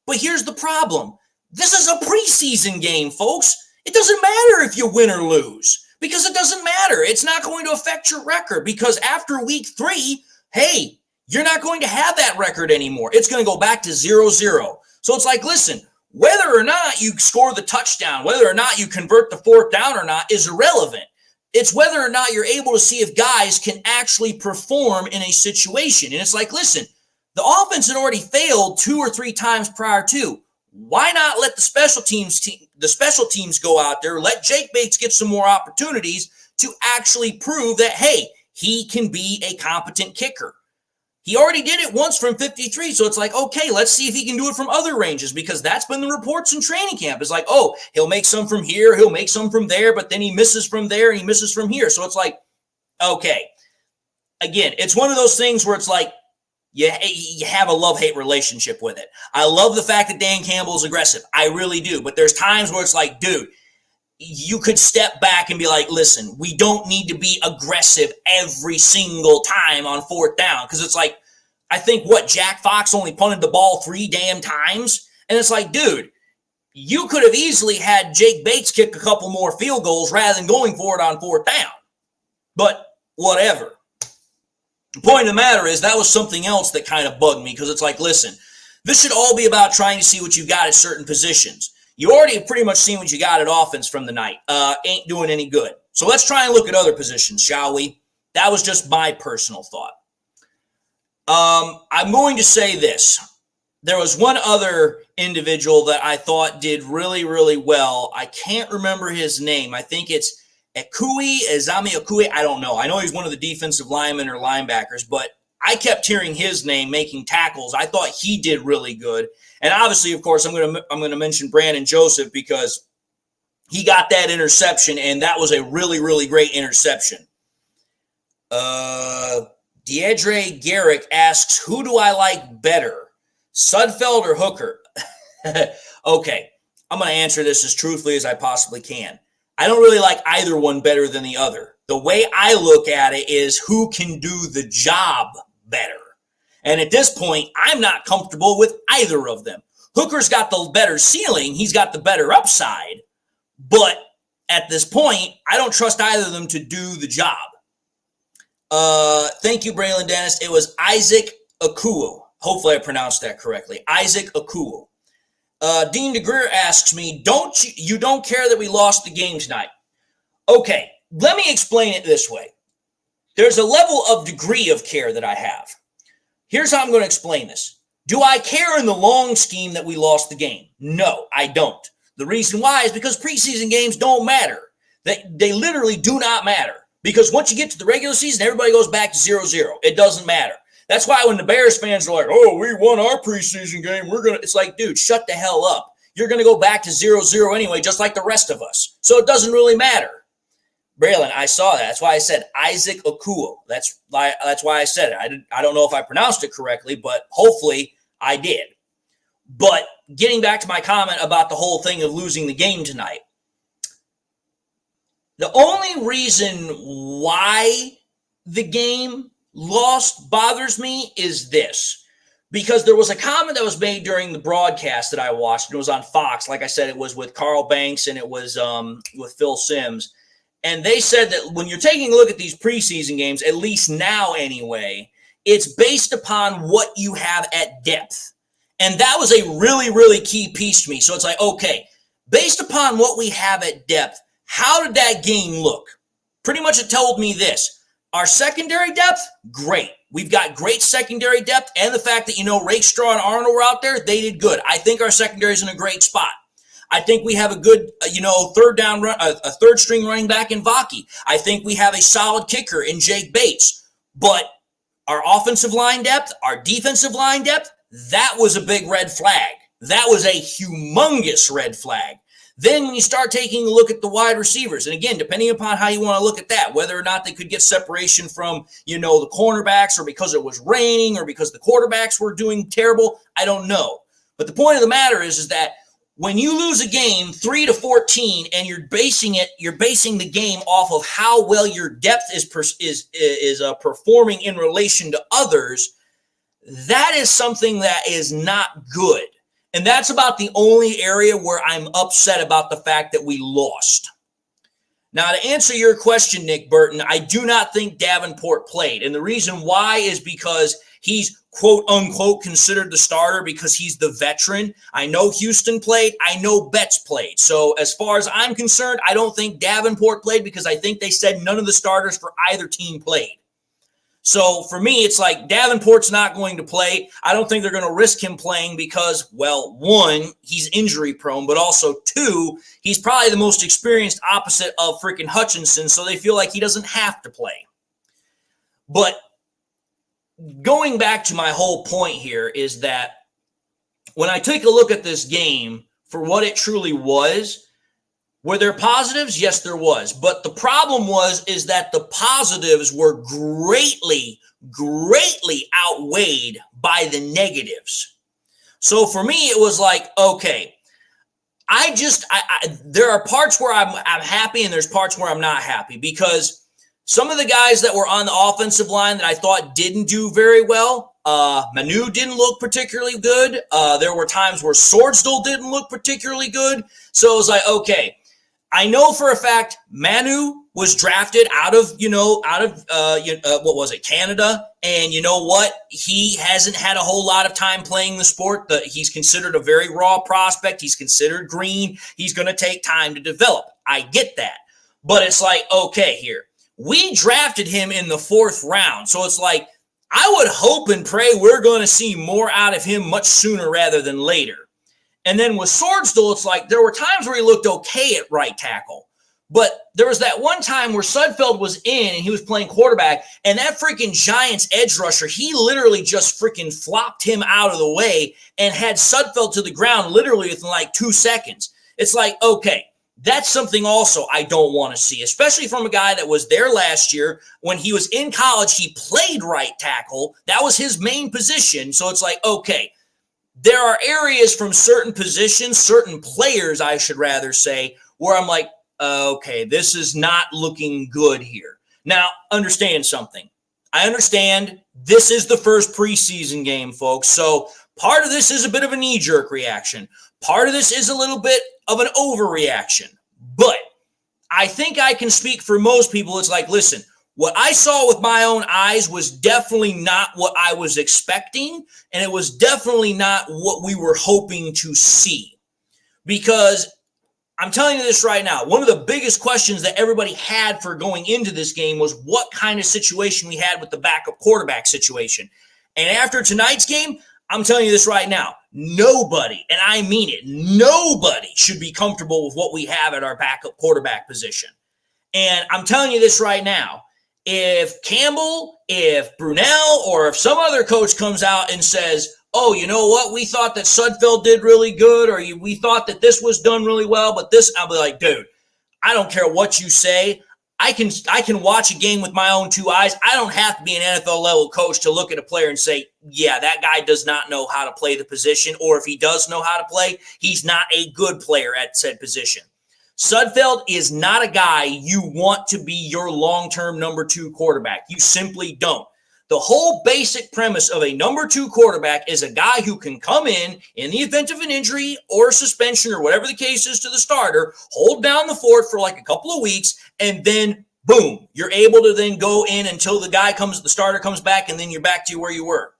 But here's the problem. This is a preseason game, folks. It doesn't matter if you win or lose because it doesn't matter. It's not going to affect your record because after week 3, hey, you're not going to have that record anymore. It's going to go back to 0-0. So it's like, listen, whether or not you score the touchdown, whether or not you convert the fourth down or not is irrelevant. It's whether or not you're able to see if guys can actually perform in a situation. And it's like, listen, the offense had already failed 2 or 3 times prior to. Why not let the special teams go out there, let Jake Bates get some more opportunities to actually prove that, hey, he can be a competent kicker. He already did it once from 53, so it's like, okay, let's see if he can do it from other ranges because that's been the reports in training camp. It's like, oh, he'll make some from here, he'll make some from there, but then he misses from there and he misses from here. So it's like, okay. Again, it's one of those things where it's like, you have a love-hate relationship with it. I love the fact that Dan Campbell is aggressive. I really do. But there's times where it's like, dude, you could step back and be like, listen, we don't need to be aggressive every single time on fourth down. Because it's like, I think Jack Fox only punted the ball 3 damn times. And it's like, dude, you could have easily had Jake Bates kick a couple more field goals rather than going for it on fourth down. But whatever. The point of the matter is that was something else that kind of bugged me because it's like, listen, this should all be about trying to see what you got at certain positions. You already have pretty much seen what you got at offense from the night. Ain't doing any good. So let's try and look at other positions, shall we? That was just my personal thought. I'm going to say this. There was one other individual that I thought did really, really well. I can't remember his name. I think it's Ezami Akui, I don't know. I know he's one of the defensive linemen or linebackers, but I kept hearing his name making tackles. I thought he did really good. And obviously, of course, I'm going to mention Brandon Joseph because he got that interception, and that was a really, really great interception. Deidre Garrick asks, who do I like better, Sudfeld or Hooker? Okay, I'm going to answer this as truthfully as I possibly can. I don't really like either one better than the other. The way I look at it is who can do the job better. And at this point, I'm not comfortable with either of them. Hooker's got the better ceiling. He's got the better upside. But at this point, I don't trust either of them to do the job. Thank you, Braylon Dennis. It was Isaac Akuo. Hopefully I pronounced that correctly. Isaac Akuo. Dean DeGreer asks me, you don't care that we lost the game tonight? Okay, let me explain it this way. There's a level of degree of care that I have. Here's how I'm going to explain this. Do I care in the long scheme that we lost the game? No, I don't. The reason why is because preseason games don't matter. They literally do not matter. Because once you get to the regular season, everybody goes back to 0-0. It doesn't matter. That's why when the Bears fans are like, oh, we won our preseason game, it's like, dude, shut the hell up. You're going to go back to 0-0 anyway, just like the rest of us. So it doesn't really matter. Braylon, I saw that. That's why I said Isaac Akuo. That's why I said it. I don't know if I pronounced it correctly, but hopefully I did. But getting back to my comment about the whole thing of losing the game tonight, the only reason why the game lost bothers me is this. Because there was a comment that was made during the broadcast that I watched, and it was on Fox. Like I said, it was with Carl Banks and it was with Phil Simms. And they said that when you're taking a look at these preseason games, at least now anyway, it's based upon what you have at depth. And that was a really, really key piece to me. So it's like, okay, based upon what we have at depth, How did that game look? Pretty much it told me this. Our secondary depth, great. We've got great secondary depth, and the fact that, Rakestraw and Arnold were out there, they did good. I think our secondary is in a great spot. I think we have a good, a third string running back in Vaki. I think we have a solid kicker in Jake Bates. But our offensive line depth, our defensive line depth, that was a big red flag. That was a humongous red flag. Then when you start taking a look at the wide receivers, and again, depending upon how you want to look at that, whether or not they could get separation from, the cornerbacks, or because it was raining, or because the quarterbacks were doing terrible, I don't know. But the point of the matter is that when you lose a game 3-14 and you're basing the game off of how well your depth is performing in relation to others, that is something that is not good. And that's about the only area where I'm upset about the fact that we lost. Now, to answer your question, Nick Burton, I do not think Davenport played. And the reason why is because he's quote unquote considered the starter because he's the veteran. I know Houston played. I know Betts played. So as far as I'm concerned, I don't think Davenport played because I think they said none of the starters for either team played. So for me, it's like Davenport's not going to play. I don't think they're going to risk him playing because, well, one, he's injury prone, but also two, he's probably the most experienced opposite of freaking Hutchinson, so they feel like he doesn't have to play. But going back to my whole point here is that when I take a look at this game for what it truly was, were there positives? Yes, there was. But the problem is that the positives were greatly outweighed by the negatives. So for me, it was like, okay, there are parts where I'm happy and there's parts where I'm not happy because some of the guys that were on the offensive line that I thought didn't do very well, Manu didn't look particularly good. There were times where Swordstill didn't look particularly good. So it was like, okay, I know for a fact Manu was drafted out of Canada. And you know what? He hasn't had a whole lot of time playing the sport. He's considered a very raw prospect. He's considered green. He's going to take time to develop. I get that. But it's like, okay, here. We drafted him in the 4th round. So it's like, I would hope and pray we're going to see more out of him much sooner rather than later. And then with Swordstill, it's like there were times where he looked okay at right tackle. But there was that one time where Sudfeld was in and he was playing quarterback, and that freaking Giants edge rusher, he literally just freaking flopped him out of the way and had Sudfeld to the ground literally within like 2 seconds. It's like, okay, that's something also I don't want to see, especially from a guy that was there last year. When he was in college, he played right tackle. That was his main position. So it's like, okay, there are areas from certain positions, certain players, I should rather say, where I'm like, okay, this is not looking good here. Now, understand something. I understand this is the first preseason game, folks. So part of this is a bit of a knee-jerk reaction. Part of this is a little bit of an overreaction. But I think I can speak for most people. It's like, listen, what I saw with my own eyes was definitely not what I was expecting, and it was definitely not what we were hoping to see. Because I'm telling you this right now, one of the biggest questions that everybody had for going into this game was what kind of situation we had with the backup quarterback situation. And after tonight's game, I'm telling you this right now, nobody, and I mean it, nobody should be comfortable with what we have at our backup quarterback position. And I'm telling you this right now, if Campbell, if Brunell, or if some other coach comes out and says, oh, you know what, we thought that Sudfeld did really good, or we thought that this was done really well, but this, I'll be like, dude, I don't care what you say. I can watch a game with my own 2 eyes. I don't have to be an NFL level coach to look at a player and say, yeah, that guy does not know how to play the position, or if he does know how to play, he's not a good player at said position. Sudfeld is not a guy you want to be your long-term number 2 quarterback. You simply don't. The whole basic premise of a number 2 quarterback is a guy who can come in the event of an injury or suspension or whatever the case is to the starter, hold down the fort for like a couple of weeks, and then boom, you're able to then go in until the starter comes back, and then you're back to where you were.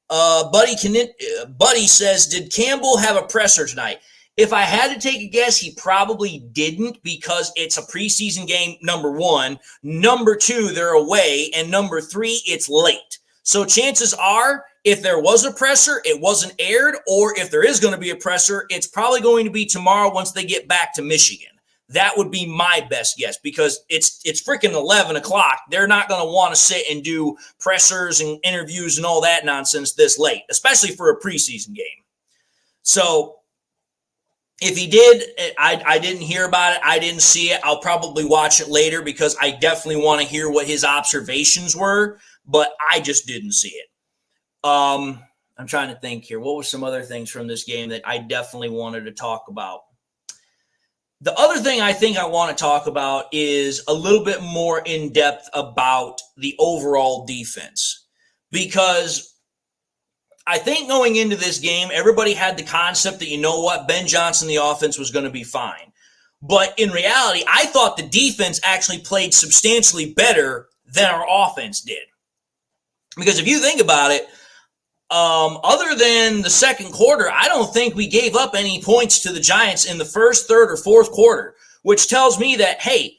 Buddy says, did Campbell have a presser tonight? If I had to take a guess, he probably didn't because it's a preseason game, number one. Number two, they're away. And number three, it's late. So chances are, if there was a presser, it wasn't aired. Or if there is going to be a presser, it's probably going to be tomorrow once they get back to Michigan. That would be my best guess because it's freaking 11 o'clock. They're not going to want to sit and do pressers and interviews and all that nonsense this late, especially for a preseason game. So if he did, I didn't hear about it. I didn't see it. I'll probably watch it later because I definitely want to hear what his observations were, but I just didn't see it. I'm trying to think here. What were some other things from this game that I definitely wanted to talk about? The other thing I think I want to talk about is a little bit more in depth about the overall defense, because I think going into this game, everybody had the concept that, you know what, Ben Johnson, the offense was going to be fine. But in reality, I thought the defense actually played substantially better than our offense did. Because if you think about it, other than the second quarter, I don't think we gave up any points to the Giants in the first, third, or fourth quarter, which tells me that, hey,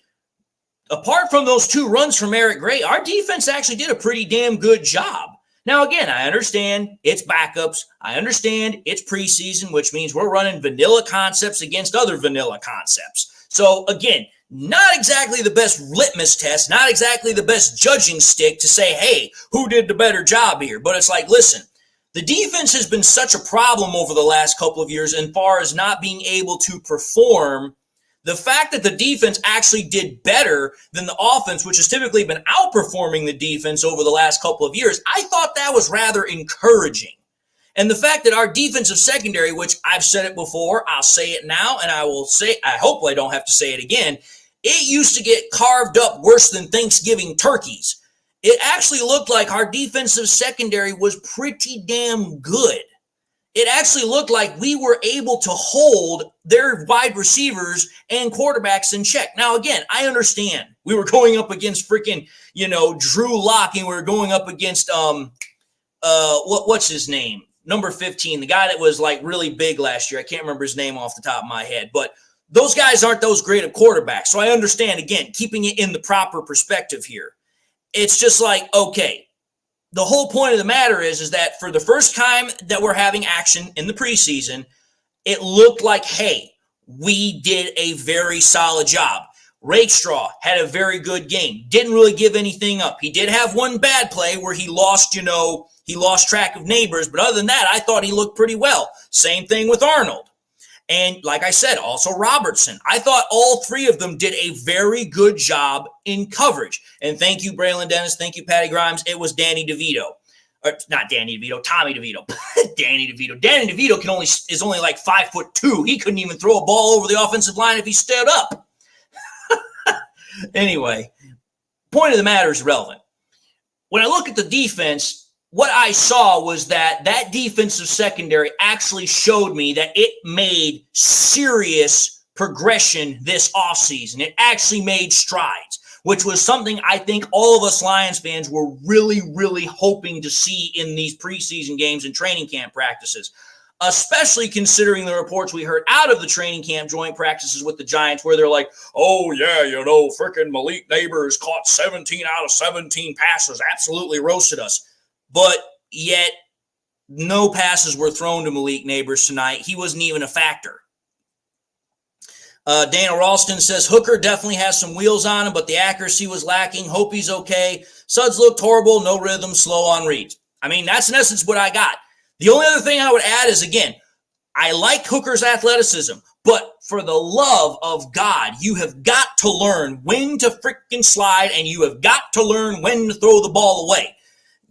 apart from those two runs from Eric Gray, our defense actually did a pretty damn good job. Now, again, I understand it's backups. I understand it's preseason, which means we're running vanilla concepts against other vanilla concepts. So, again, not exactly the best litmus test, not exactly the best judging stick to say, hey, who did the better job here? But it's like, listen, the defense has been such a problem over the last couple of years as far as not being able to perform. The fact that the defense actually did better than the offense, which has typically been outperforming the defense over the last couple of years, I thought that was rather encouraging. And the fact that our defensive secondary, which I've said it before, I'll say it now, and I hope I don't have to say it again, it used to get carved up worse than Thanksgiving turkeys. It actually looked like our defensive secondary was pretty damn good. It actually looked like we were able to hold their wide receivers and quarterbacks in check. Now, again, I understand we were going up against freaking, Drew Lock, and we were going up against, what's his name? Number 15, the guy that was like really big last year. I can't remember his name off the top of my head, but those guys aren't those great of quarterbacks. So I understand, again, keeping it in the proper perspective here. It's just like, okay, the whole point of the matter is that for the first time that we're having action in the preseason, it looked like, hey, we did a very solid job. Rakestraw had a very good game. Didn't really give anything up. He did have one bad play where he lost, he lost track of neighbors. But other than that, I thought he looked pretty well. Same thing with Arnold. And like I said, also Robertson. I thought all three of them did a very good job in coverage. And thank you, Braylon Dennis. Thank you, Patty Grimes. It was Danny DeVito. Or not Danny DeVito, Tommy DeVito. Danny DeVito. Danny DeVito is only like 5'2". He couldn't even throw a ball over the offensive line if he stood up. Anyway, point of the matter is relevant. When I look at the defense, what I saw was that defensive secondary actually showed me that it made serious progression this offseason. It actually made strides, which was something I think all of us Lions fans were really, really hoping to see in these preseason games and training camp practices, especially considering the reports we heard out of the training camp joint practices with the Giants where they're like, oh, yeah, freaking Malik Neighbors caught 17 out of 17 passes, absolutely roasted us. But yet, no passes were thrown to Malik Neighbors tonight. He wasn't even a factor. Dana Ralston says, Hooker definitely has some wheels on him, but the accuracy was lacking. Hope he's okay. Suggs looked horrible, no rhythm, slow on reads. I mean, that's in essence what I got. The only other thing I would add is, again, I like Hooker's athleticism, but for the love of God, you have got to learn when to freaking slide, and you have got to learn when to throw the ball away.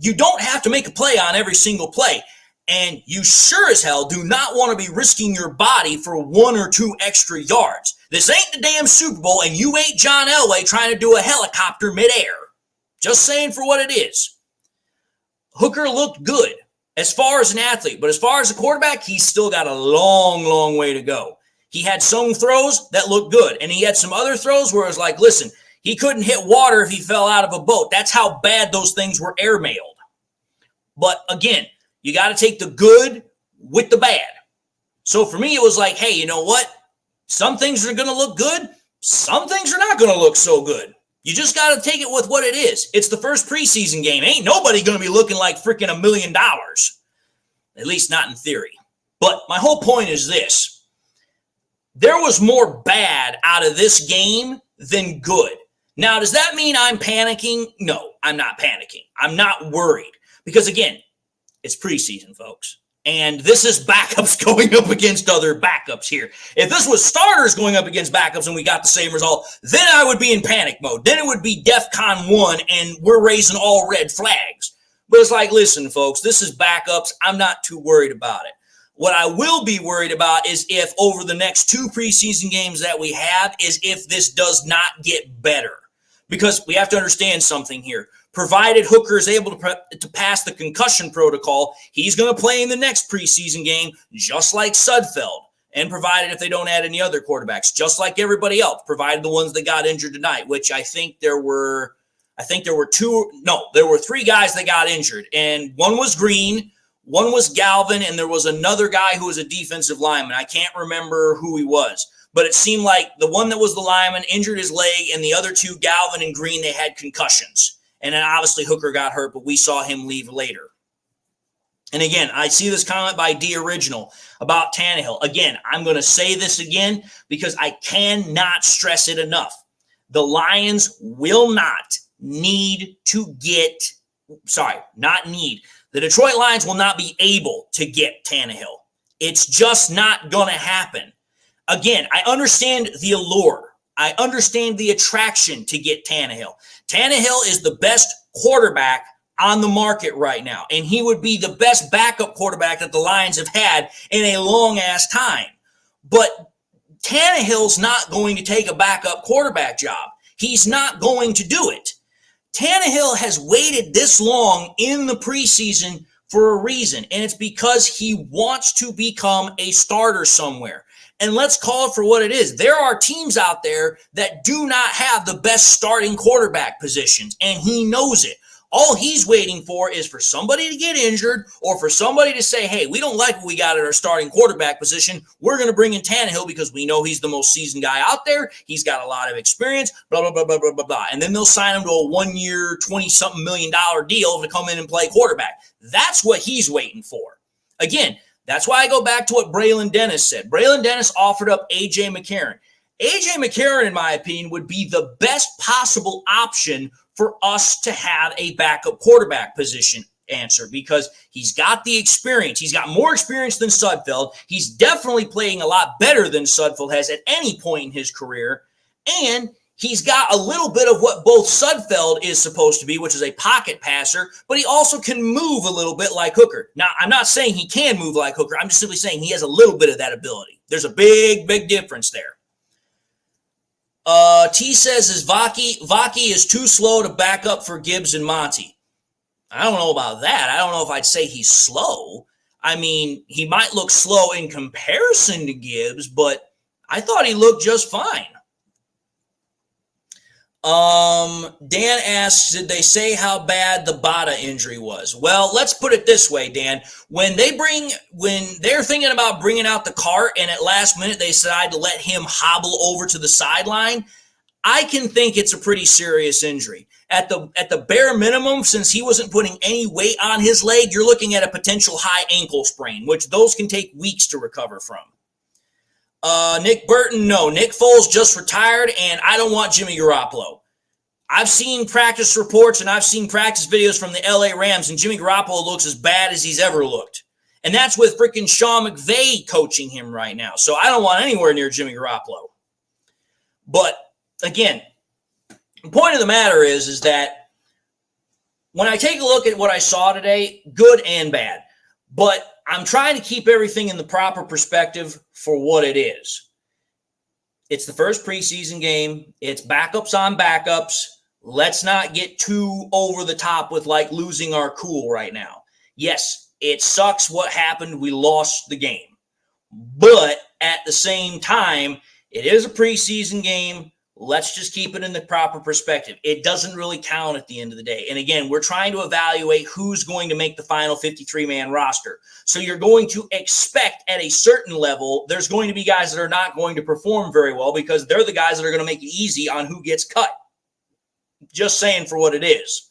You don't have to make a play on every single play. And you sure as hell do not want to be risking your body for 1 or 2 extra yards. This ain't the damn Super Bowl, and you ain't John Elway trying to do a helicopter midair. Just saying for what it is. Hooker looked good as far as an athlete, but as far as a quarterback, he's still got a long, long way to go. He had some throws that looked good, and he had some other throws where it was like, listen, he couldn't hit water if he fell out of a boat. That's how bad those things were airmailed. But again, you got to take the good with the bad. So for me, it was like, hey, you know what? Some things are going to look good. Some things are not going to look so good. You just got to take it with what it is. It's the first preseason game. Ain't nobody going to be looking like freaking $1 million. At least not in theory. But my whole point is this. There was more bad out of this game than good. Now, does that mean I'm panicking? No, I'm not panicking. I'm not worried. Because again, it's preseason, folks. And this is backups going up against other backups here. If this was starters going up against backups and we got the same result, then I would be in panic mode. Then it would be DEFCON 1 and we're raising all red flags. But it's like, listen, folks, this is backups. I'm not too worried about it. What I will be worried about is if over the next 2 preseason games that we have is if this does not get better. Because we have to understand something here. Provided Hooker is able to pass the concussion protocol, he's going to play in the next preseason game just like Sudfeld. And provided if they don't add any other quarterbacks, just like everybody else, provided the ones that got injured tonight, which I think there were 3 guys that got injured. And one was Green, one was Galvin, and there was another guy who was a defensive lineman. I can't remember who he was. But it seemed like the one that was the lineman injured his leg, and the other 2, Galvin and Green, they had concussions. And then obviously Hooker got hurt, but we saw him leave later. And again, I see this comment by D Original about Tannehill. Again, I'm going to say this again because I cannot stress it enough. The Lions will not need to get, the Detroit Lions will not be able to get Tannehill. It's just not going to happen. Again, I understand the allure. I understand the attraction to get Tannehill. Tannehill is the best quarterback on the market right now, and he would be the best backup quarterback that the Lions have had in a long-ass time. But Tannehill's not going to take a backup quarterback job. He's not going to do it. Tannehill has waited this long in the preseason for a reason, and it's because he wants to become a starter somewhere. And let's call it for what it is. There are teams out there that do not have the best starting quarterback positions, and he knows it. All he's waiting for is for somebody to get injured or for somebody to say, hey, we don't like what we got at our starting quarterback position. We're going to bring in Tannehill because we know he's the most seasoned guy out there. He's got a lot of experience, blah, blah, blah, blah, blah, blah, blah. And then they'll sign him to a 1-year, $20-something million deal to come in and play quarterback. That's what he's waiting for. Again, that's why I go back to what Braylon Dennis said. Braylon Dennis offered up A.J. McCarron. A.J. McCarron, in my opinion, would be the best possible option for us to have a backup quarterback position answer because he's got the experience. He's got more experience than Sudfeld. He's definitely playing a lot better than Sudfeld has at any point in his career. And he's got a little bit of what both Sudfeld is supposed to be, which is a pocket passer, but he also can move a little bit like Hooker. Now, I'm not saying he can move like Hooker. I'm just simply saying he has a little bit of that ability. There's a big, big difference there. T says, Vaki is too slow to back up for Gibbs and Monty. I don't know about that. I don't know if I'd say he's slow. I mean, he might look slow in comparison to Gibbs, but I thought he looked just fine. Dan asks, did they say how bad the Bada injury was? Well, let's put it this way, Dan. When they're thinking about bringing out the cart and at last minute they decide to let him hobble over to the sideline, I can think it's a pretty serious injury. At the bare minimum, since he wasn't putting any weight on his leg, you're looking at a potential high ankle sprain, which those can take weeks to recover from. Nick Burton, no. Nick Foles just retired, and I don't want Jimmy Garoppolo. I've seen practice reports, and I've seen practice videos from the LA Rams, and Jimmy Garoppolo looks as bad as he's ever looked. And that's with freaking Sean McVay coaching him right now. So I don't want anywhere near Jimmy Garoppolo. But, again, the point of the matter is that when I take a look at what I saw today, good and bad. But I'm trying to keep everything in the proper perspective for what it is. It's the first preseason game. It's backups on backups. Let's not get too over the top with like losing our cool right now. Yes, it sucks what happened. We lost the game. But at the same time, it is a preseason game. let's just keep it in the proper perspective. It doesn't really count at the end of the day. And again, we're trying to evaluate who's going to make the final 53-man roster. So you're going to expect at a certain level, there's going to be guys that are not going to perform very well because they're the guys that are going to make it easy on who gets cut. Just saying for what it is.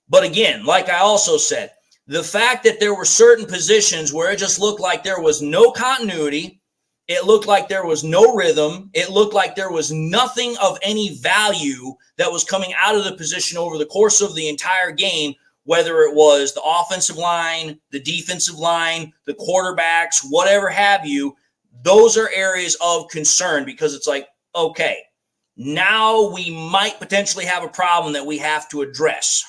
But again, like I also said, the fact that there were certain positions where it just looked like there was no continuity, it looked like there was no rhythm, it looked like there was nothing of any value that was coming out of the position over the course of the entire game, whether it was the offensive line, the defensive line, the quarterbacks, whatever have you, those are areas of concern because it's like, okay, now we might potentially have a problem that we have to address.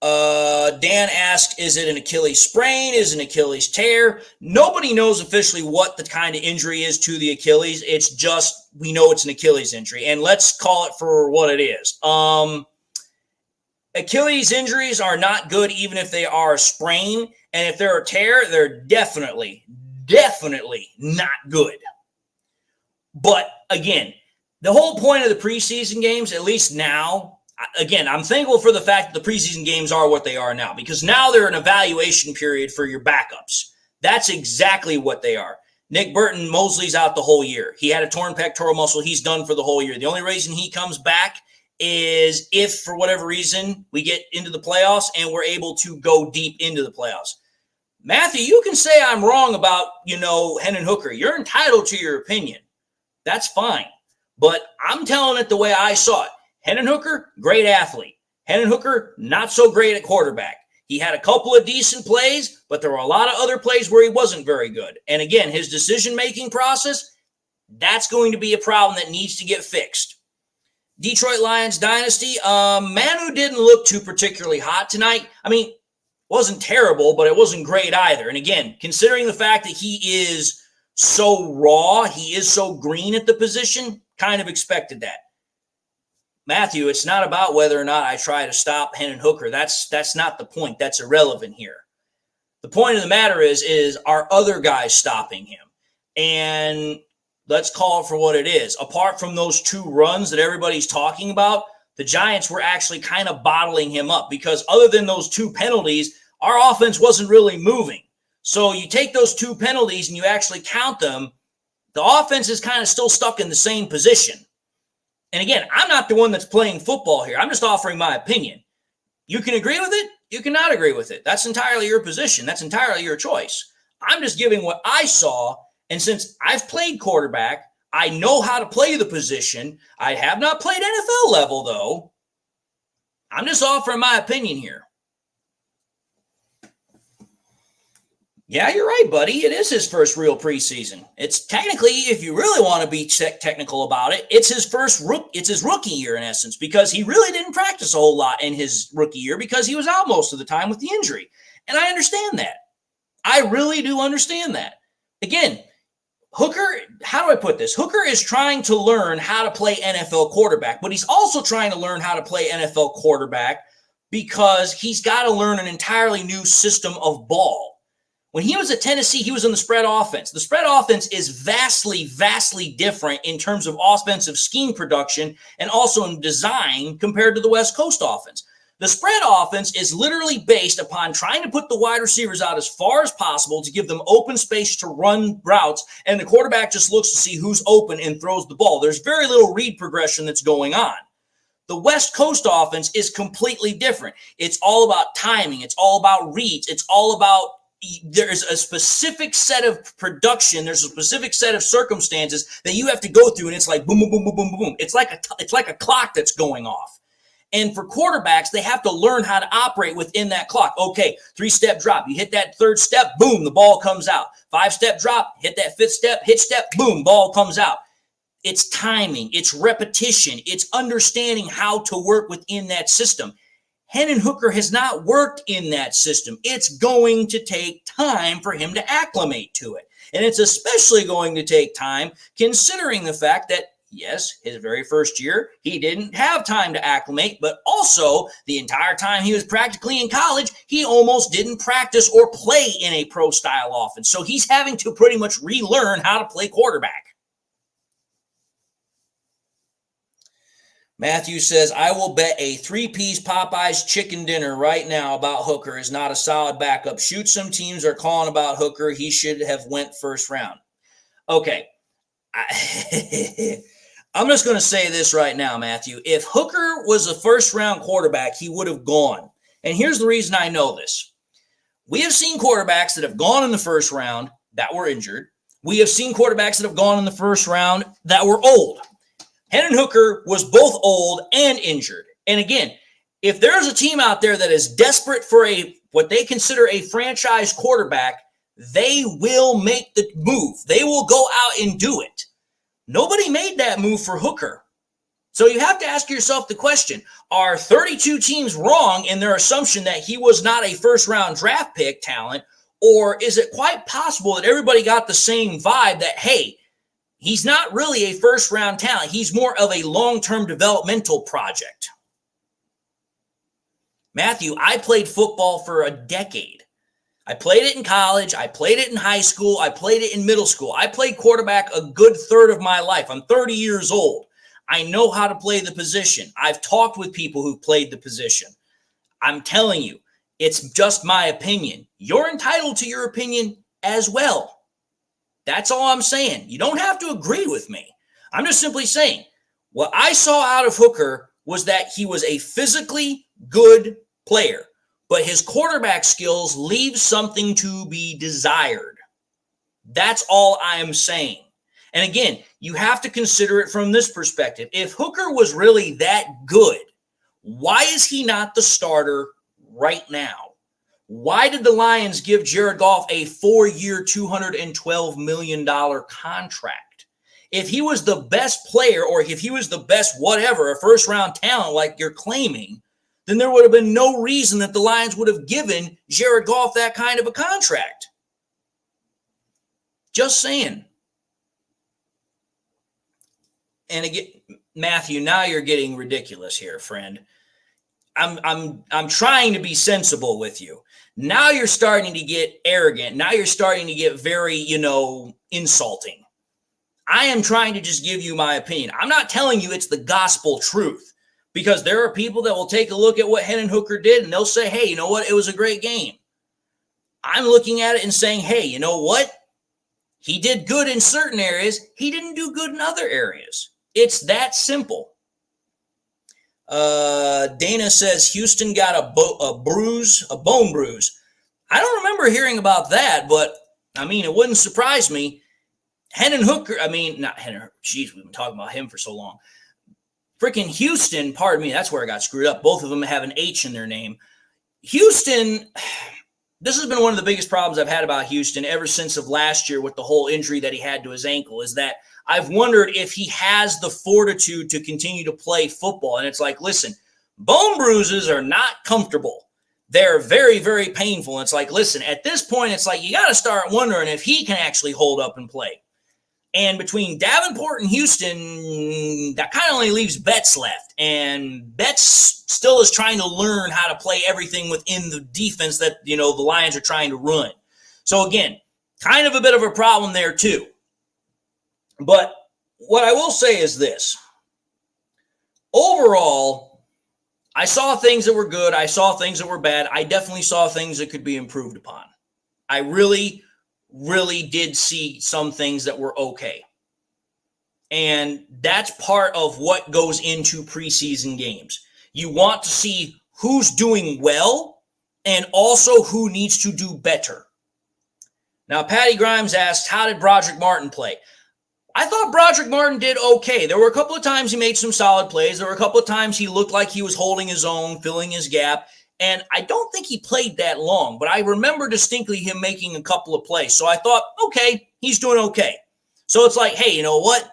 Dan asked, is it an Achilles sprain? Is it an Achilles tear? Nobody knows officially what the kind of injury is to the Achilles. It's just, we know it's an Achilles injury, and let's call it for what it is. Achilles injuries are not good even if they are a sprain, and if they're a tear, they're definitely not good. But again, the whole point of the preseason games, at least now, again, I'm thankful for the fact that the preseason games are what they are now because now they're an evaluation period for your backups. That's exactly what they are. Nick Burton, Mosley's out the whole year. He had a torn pectoral muscle. He's done for the whole year. The only reason he comes back is if, for whatever reason, we get into the playoffs and we're able to go deep into the playoffs. Matthew, you can say I'm wrong about, Hendon Hooker. You're entitled to your opinion. That's fine. But I'm telling it the way I saw it. Hendon Hooker, great athlete. Hendon Hooker, not so great at quarterback. He had a couple of decent plays, but there were a lot of other plays where he wasn't very good. And again, his decision-making process, that's going to be a problem that needs to get fixed. Detroit Lions dynasty, Manu didn't look too particularly hot tonight. I mean, wasn't terrible, but it wasn't great either. And again, considering the fact that he is so raw, he is so green at the position, kind of expected that. Matthew, it's not about whether or not I try to stop Hendon Hooker. That's not the point. That's irrelevant here. The point of the matter is are other guys stopping him? And let's call it for what it is. Apart from those two runs that everybody's talking about, the Giants were actually kind of bottling him up because other than those two penalties, our offense wasn't really moving. So you take those two penalties and you actually count them, the offense is kind of still stuck in the same position. And again, I'm not the one that's playing football here. I'm just offering my opinion. You can agree with it. You cannot agree with it. That's entirely your position. That's entirely your choice. I'm just giving what I saw. And since I've played quarterback, I know how to play the position. I have not played NFL level, though. I'm just offering my opinion here. Yeah, you're right, buddy. It is his first real preseason. It's technically, if you really want to be technical about it, it's his rookie year in essence because he really didn't practice a whole lot in his rookie year because he was out most of the time with the injury. And I understand that. I really do understand that. Again, Hooker, how do I put this? Hooker is trying to learn how to play NFL quarterback, but he's also trying to learn how to play NFL quarterback because he's got to learn an entirely new system of ball. When he was at Tennessee, he was in the spread offense. The spread offense is vastly different in terms of offensive scheme production and also in design compared to the West Coast offense. The spread offense is literally based upon trying to put the wide receivers out as far as possible to give them open space to run routes, and the quarterback just looks to see who's open and throws the ball. There's very little read progression that's going on. The West Coast offense is completely different. It's all about timing. It's all about reads. It's all about there's a specific set of production. There's a specific set of circumstances that you have to go through, and it's like boom, boom, boom, boom, boom, boom. It's like a clock that's going off. And for quarterbacks, they have to learn how to operate within that clock. Okay, 3-step drop. You hit that 3rd step, boom, the ball comes out. 5-step drop, hit that 5th step, hitch step, boom, ball comes out. It's timing. It's repetition. It's understanding how to work within that system. Hendon Hooker has not worked in that system. It's going to take time for him to acclimate to it. And it's especially going to take time considering the fact that, yes, his very first year, he didn't have time to acclimate, but also the entire time he was practically in college, he almost didn't practice or play in a pro-style offense. So he's having to pretty much relearn how to play quarterback. Matthew says, I will bet a 3-piece Popeyes chicken dinner right now about Hooker is not a solid backup. Shoot, some teams are calling about Hooker. He should have went first round. Okay. I'm just going to say this right now, Matthew. If Hooker was a first-round quarterback, he would have gone. And here's the reason I know this. We have seen quarterbacks that have gone in the first round that were injured. We have seen quarterbacks that have gone in the first round that were old. Hendon Hooker was both old and injured. And again, if there's a team out there that is desperate for what they consider a franchise quarterback, they will make the move. They will go out and do it. Nobody made that move for Hooker. So you have to ask yourself the question, are 32 teams wrong in their assumption that he was not a first-round draft pick talent, or is it quite possible that everybody got the same vibe that, hey, he's not really a first-round talent. He's more of a long-term developmental project. Matthew, I played football for a decade. I played it in college. I played it in high school. I played it in middle school. I played quarterback a good third of my life. I'm 30 years old. I know how to play the position. I've talked with people who've played the position. I'm telling you, it's just my opinion. You're entitled to your opinion as well. That's all I'm saying. You don't have to agree with me. I'm just simply saying what I saw out of Hooker was that he was a physically good player, but his quarterback skills leave something to be desired. That's all I am saying. And again, you have to consider it from this perspective. If Hooker was really that good, why is he not the starter right now? Why did the Lions give Jared Goff a 4-year, $212 million contract? If he was the best player, or if he was the best whatever, a first-round talent like you're claiming, then there would have been no reason that the Lions would have given Jared Goff that kind of a contract. Just saying. And again, Matthew, now you're getting ridiculous here, friend. I'm trying to be sensible with you. Now you're starting to get arrogant. Now you're starting to get very, insulting. I am trying to just give you my opinion. I'm not telling you it's the gospel truth, because there are people that will take a look at what Hendon Hooker did and they'll say, hey, you know what? It was a great game. I'm looking at it and saying, hey, you know what? He did good in certain areas. He didn't do good in other areas. It's that simple. Dana says Houston got a bone bruise. I don't remember hearing about that, but I mean, it wouldn't surprise me. Hendon Hooker, not Hendon Hooker. Jeez, we've been talking about him for so long. Freaking Houston, pardon me, that's where I got screwed up. Both of them have an H in their name. Houston, this has been one of the biggest problems I've had about Houston ever since of last year with the whole injury that he had to his ankle, is that I've wondered if he has the fortitude to continue to play football. And it's like, listen, bone bruises are not comfortable. They're very, very painful. And it's like, listen, at this point, it's like you got to start wondering if he can actually hold up and play. And between Davenport and Houston, that kind of only leaves Betts left. And Betts still is trying to learn how to play everything within the defense that, the Lions are trying to run. So again, kind of a bit of a problem there too. But what I will say is this. Overall, I saw things that were good. I saw things that were bad. I definitely saw things that could be improved upon. I really did see some things that were okay. And that's part of what goes into preseason games. You want to see who's doing well and also who needs to do better. Now, Patty Grimes asked, how did Broderick Martin play? I thought Broderick Martin did okay. There were a couple of times he made some solid plays. There were a couple of times he looked like he was holding his own, filling his gap. And I don't think he played that long, but I remember distinctly him making a couple of plays. So I thought, okay, he's doing okay. So it's like, hey, you know what?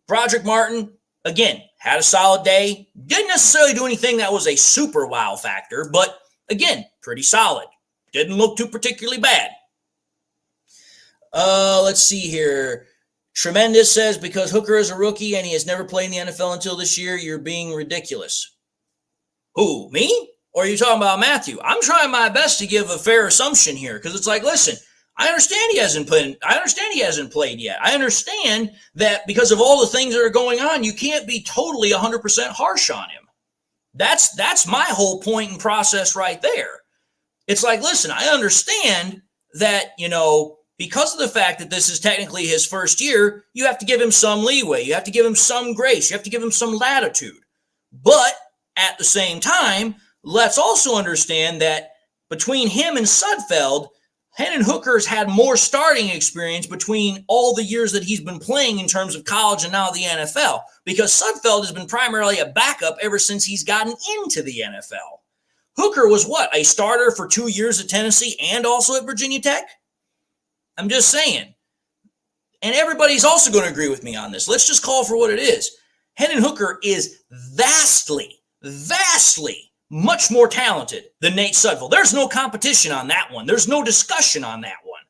Broderick Martin, again, had a solid day. Didn't necessarily do anything that was a super wow factor, but again, pretty solid. Didn't look too particularly bad. Let's see here. Tremendous says, because Hooker is a rookie and he has never played in the NFL until this year, you're being ridiculous. Who, me? Or are you talking about Matthew? I'm trying my best to give a fair assumption here, because it's like, listen, I understand he hasn't played yet. I understand that because of all the things that are going on, you can't be totally 100% harsh on him. That's my whole point and process right there. It's like, listen, I understand that, because of the fact that this is technically his first year, you have to give him some leeway. You have to give him some grace. You have to give him some latitude. But at the same time, let's also understand that between him and Sudfeld, Hendon Hooker's had more starting experience between all the years that he's been playing in terms of college and now the NFL, because Sudfeld has been primarily a backup ever since he's gotten into the NFL. Hooker was a starter for 2 years at Tennessee and also at Virginia Tech? I'm just saying. And everybody's also going to agree with me on this. Let's just call for what it is. Hendon Hooker is vastly much more talented than Nate Sudfeld. There's no competition on that one. There's no discussion on that one.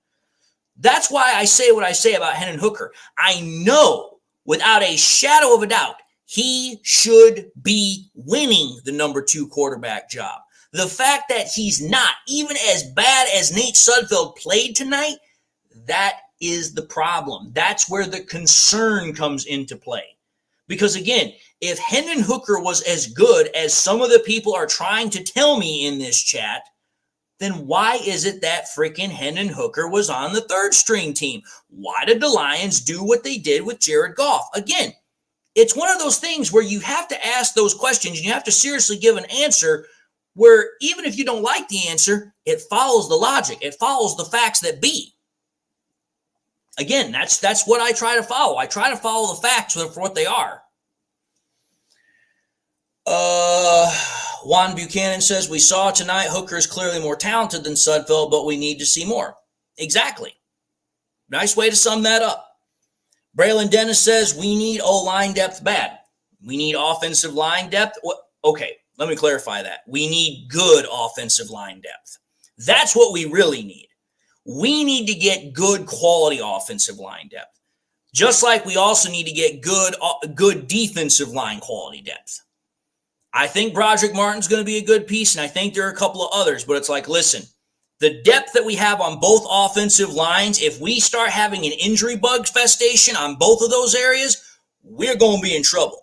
That's why I say what I say about Hendon Hooker. I know without a shadow of a doubt, he should be winning the number 2 quarterback job. The fact that he's not, even as bad as Nate Sudfeld played tonight, that is the problem. That's where the concern comes into play. Because again, if Hendon Hooker was as good as some of the people are trying to tell me in this chat, then why is it that freaking Hendon Hooker was on the 3rd string team? Why did the Lions do what they did with Jared Goff? Again, it's one of those things where you have to ask those questions and you have to seriously give an answer where even if you don't like the answer, it follows the logic. It follows the facts that be. Again, that's what I try to follow. I try to follow the facts for what they are. Juan Buchanan says, we saw tonight Hooker is clearly more talented than Sudfeld, but we need to see more. Exactly. Nice way to sum that up. Braylon Dennis says, we need O-line depth bad. We need offensive line depth. Okay, let me clarify that. We need good offensive line depth. That's what we really need. We need to get good quality offensive line depth, just like we also need to get good defensive line quality depth. I think Broderick Martin's going to be a good piece, and I think there are a couple of others, but it's like, listen, the depth that we have on both offensive lines, if we start having an injury bug festation on both of those areas, we're going to be in trouble.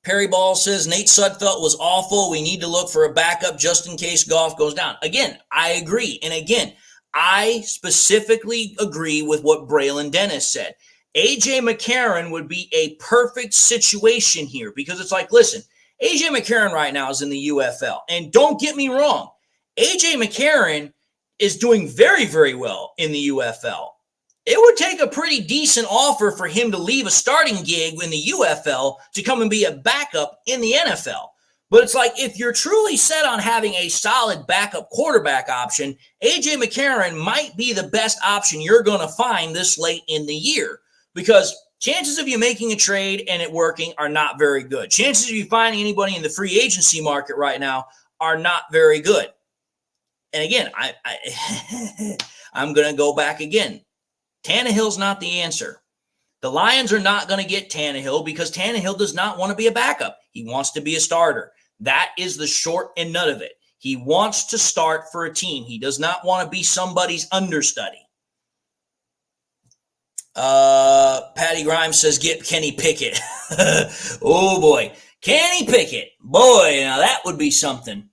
Perry Ball says, Nate Sudfeld was awful. We need to look for a backup just in case Goff goes down. Again, I agree. And again, I specifically agree with what Braylon Dennis said. A.J. McCarron would be a perfect situation here because it's like, listen, A.J. McCarron right now is in the UFL. And don't get me wrong, A.J. McCarron is doing very, very well in the UFL. It would take a pretty decent offer for him to leave a starting gig in the UFL to come and be a backup in the NFL. But it's like, if you're truly set on having a solid backup quarterback option, A.J. McCarron might be the best option you're going to find this late in the year. Because chances of you making a trade and it working are not very good. Chances of you finding anybody in the free agency market right now are not very good. And again, I'm going to go back again. Tannehill's not the answer. The Lions are not going to get Tannehill because Tannehill does not want to be a backup. He wants to be a starter. That is the short and nut of it. He wants to start for a team. He does not want to be somebody's understudy. Patty Grimes says, get Kenny Pickett. Oh, boy. Kenny Pickett. Boy, now that would be something.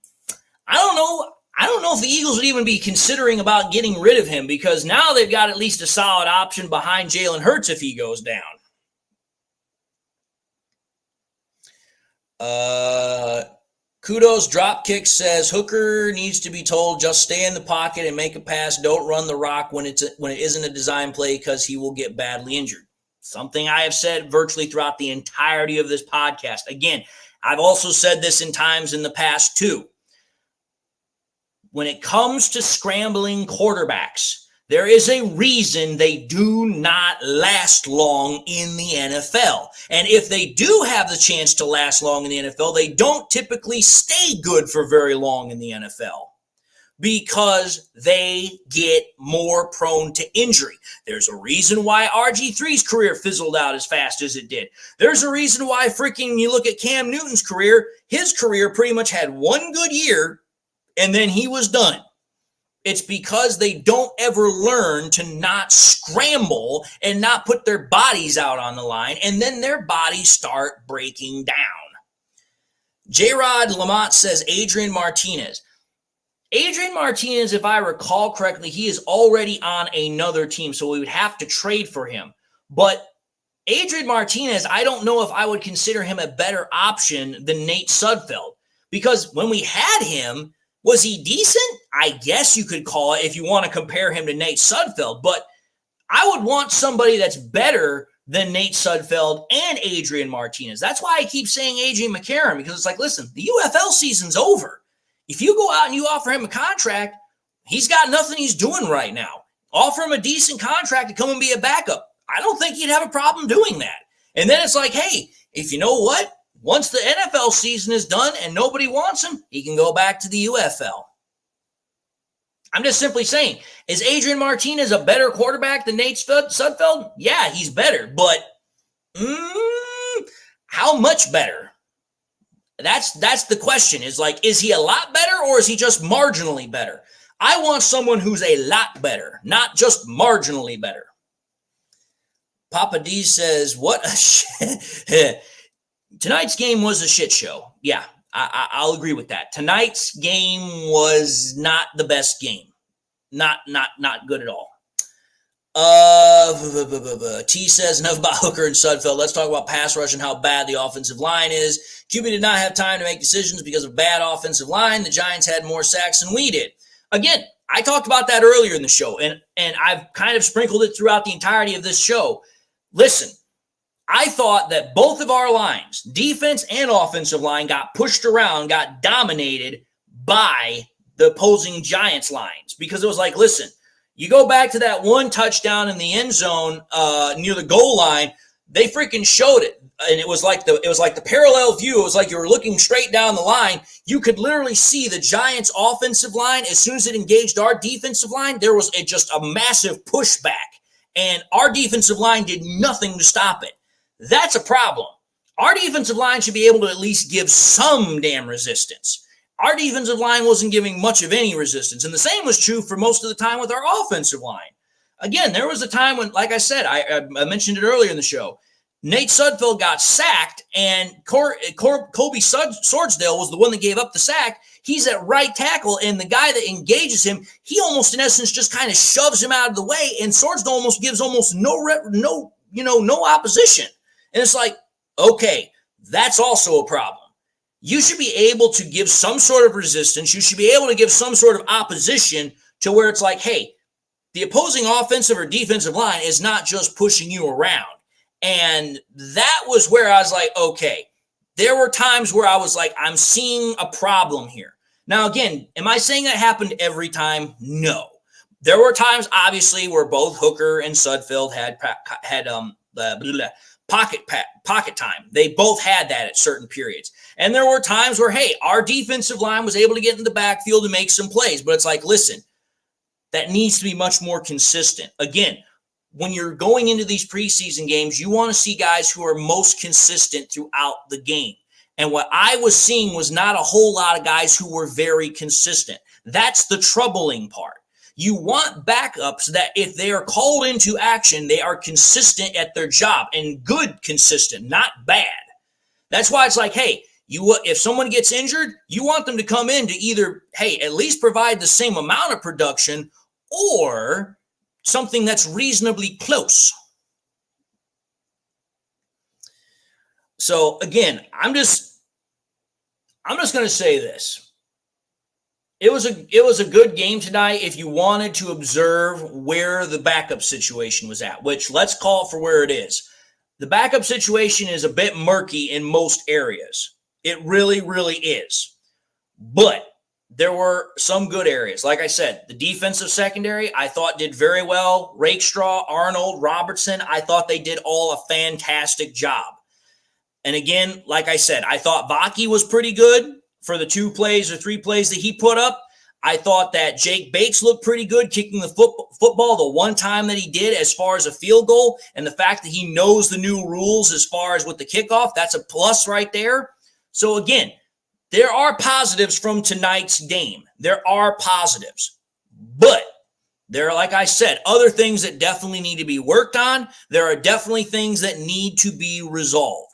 I don't know if the Eagles would even be considering about getting rid of him because now they've got at least a solid option behind Jalen Hurts if he goes down. Kudos Dropkick says Hooker needs to be told just stay in the pocket and make a pass. Don't run the rock when it isn't a design play because he will get badly injured. Something I have said virtually throughout the entirety of this podcast. Again, I've also said this in times in the past too. When it comes to scrambling quarterbacks, there is a reason they do not last long in the NFL. And if they do have the chance to last long in the NFL, they don't typically stay good for very long in the NFL because they get more prone to injury. There's a reason why RG3's career fizzled out as fast as it did. There's a reason why freaking you look at Cam Newton's career, his career pretty much had one good year and then he was done. It's because they don't ever learn to not scramble and not put their bodies out on the line, and then their bodies start breaking down. J-Rod Lamont says Adrian Martinez. Adrian Martinez, if I recall correctly, he is already on another team, so we would have to trade for him. But Adrian Martinez, I don't know if I would consider him a better option than Nate Sudfeld, because when we had him, was he decent? I guess you could call it if you want to compare him to Nate Sudfeld, but I would want somebody that's better than Nate Sudfeld and Adrian Martinez. That's why I keep saying A.J. McCarron, because it's like, listen, the UFL season's over. If you go out and you offer him a contract, he's got nothing he's doing right now. Offer him a decent contract to come and be a backup. I don't think he'd have a problem doing that. And then it's like, hey, if you know what? Once the NFL season is done and nobody wants him, he can go back to the UFL. I'm just simply saying, is Adrian Martinez a better quarterback than Nate Sudfeld? Yeah, he's better, but how much better? That's the question. Is like, is he a lot better or is he just marginally better? I want someone who's a lot better, not just marginally better. Papa D says, what a shit. Tonight's game was a shit show. Yeah, I'll agree with that. Tonight's game was not the best game. Not good at all. T says enough about Hooker and Sudfeld. Let's talk about pass rush and how bad the offensive line is. QB did not have time to make decisions because of bad offensive line. The Giants had more sacks than we did. Again, I talked about that earlier in the show, and I've kind of sprinkled it throughout the entirety of this show. Listen, I thought that both of our lines, defense and offensive line, got pushed around, got dominated by the opposing Giants lines, because it was like, listen, you go back to that one touchdown in the end zone near the goal line, they freaking showed it. And it was like the parallel view. It was like you were looking straight down the line. You could literally see the Giants' offensive line. As soon as it engaged our defensive line, there was just a massive pushback. And our defensive line did nothing to stop it. That's a problem. Our defensive line should be able to at least give some damn resistance. Our defensive line wasn't giving much of any resistance. And the same was true for most of the time with our offensive line. Again, there was a time when, like I said, I mentioned it earlier in the show, Nate Sudfeld got sacked, and Colby Swordsdale was the one that gave up the sack. He's at right tackle, and the guy that engages him, he almost in essence just kind of shoves him out of the way, and Swordsdale almost gives no opposition. And it's like, okay, that's also a problem. You should be able to give some sort of resistance. You should be able to give some sort of opposition to where it's like, hey, the opposing offensive or defensive line is not just pushing you around. And that was where I was like, okay, there were times where I was like, I'm seeing a problem here. Now, again, am I saying that happened every time? No. There were times, obviously, where both Hooker and Sudfeld had pocket time. They both had that at certain periods. And there were times where, hey, our defensive line was able to get in the backfield and make some plays. But it's like, listen, that needs to be much more consistent. Again, when you're going into these preseason games, you want to see guys who are most consistent throughout the game. And what I was seeing was not a whole lot of guys who were very consistent. That's the troubling part. You want backups that if they are called into action, they are consistent at their job, and good consistent, not bad. That's why it's like, hey, if someone gets injured, you want them to come in to either, hey, at least provide the same amount of production or something that's reasonably close. So again, I'm just going to say this. It was a good game tonight if you wanted to observe where the backup situation was at, which let's call it for where it is. The backup situation is a bit murky in most areas. It really, really is. But there were some good areas. Like I said, the defensive secondary, I thought did very well. Rakestraw, Arnold, Robertson, I thought they did all a fantastic job. And again, like I said, I thought Vaki was pretty good for the 2 plays or 3 plays that he put up. I thought that Jake Bates looked pretty good kicking the football the one time that he did as far as a field goal. And the fact that he knows the new rules as far as with the kickoff, that's a plus right there. So again, there are positives from tonight's game. There are positives. But there are, like I said, other things that definitely need to be worked on. There are definitely things that need to be resolved.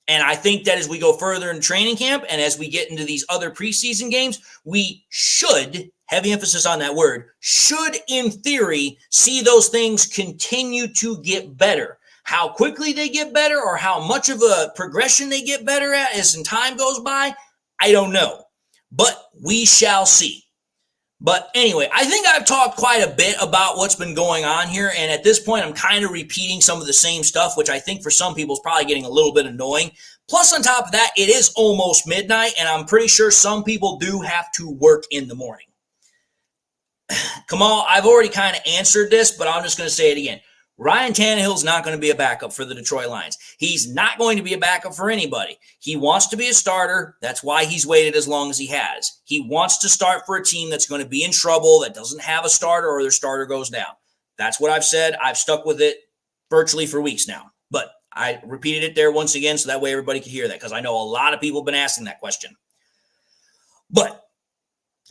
And I think that as we go further in training camp and as we get into these other preseason games, we should, heavy emphasis on that word, should in theory see those things continue to get better. How quickly they get better or how much of a progression they get better at as time goes by, I don't know. But we shall see. But anyway, I think I've talked quite a bit about what's been going on here. And at this point, I'm kind of repeating some of the same stuff, which I think for some people is probably getting a little bit annoying. Plus, on top of that, it is almost midnight, and I'm pretty sure some people do have to work in the morning. Kamal, I've already kind of answered this, but I'm just going to say it again. Ryan Tannehill's not going to be a backup for the Detroit Lions. He's not going to be a backup for anybody. He wants to be a starter. That's why he's waited as long as he has. He wants to start for a team that's going to be in trouble, that doesn't have a starter or their starter goes down. That's what I've said. I've stuck with it virtually for weeks now. But I repeated it there once again so that way everybody can hear that, because I know a lot of people have been asking that question. But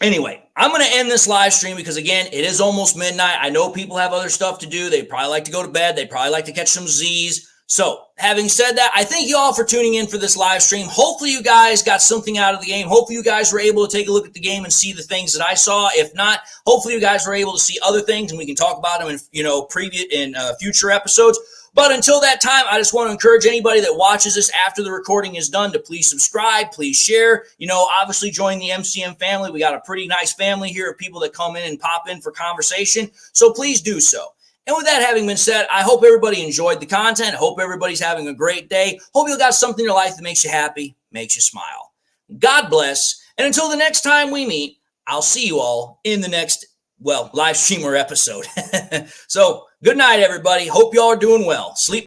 anyway, I'm going to end this live stream because, again, it is almost midnight. I know people have other stuff to do. They probably like to go to bed. They probably like to catch some Z's. So having said that, I thank you all for tuning in for this live stream. Hopefully you guys got something out of the game. Hopefully you guys were able to take a look at the game and see the things that I saw. If not, hopefully you guys were able to see other things and we can talk about them in, future episodes. But until that time, I just want to encourage anybody that watches this after the recording is done to please subscribe, please share, obviously join the MCM family. We got a pretty nice family here of people that come in and pop in for conversation. So please do so. And with that having been said, I hope everybody enjoyed the content. I hope everybody's having a great day. Hope you got something in your life that makes you happy, makes you smile. God bless. And until the next time we meet, I'll see you all in the next, live stream or episode. So good night, everybody. Hope you all are doing well. Sleep.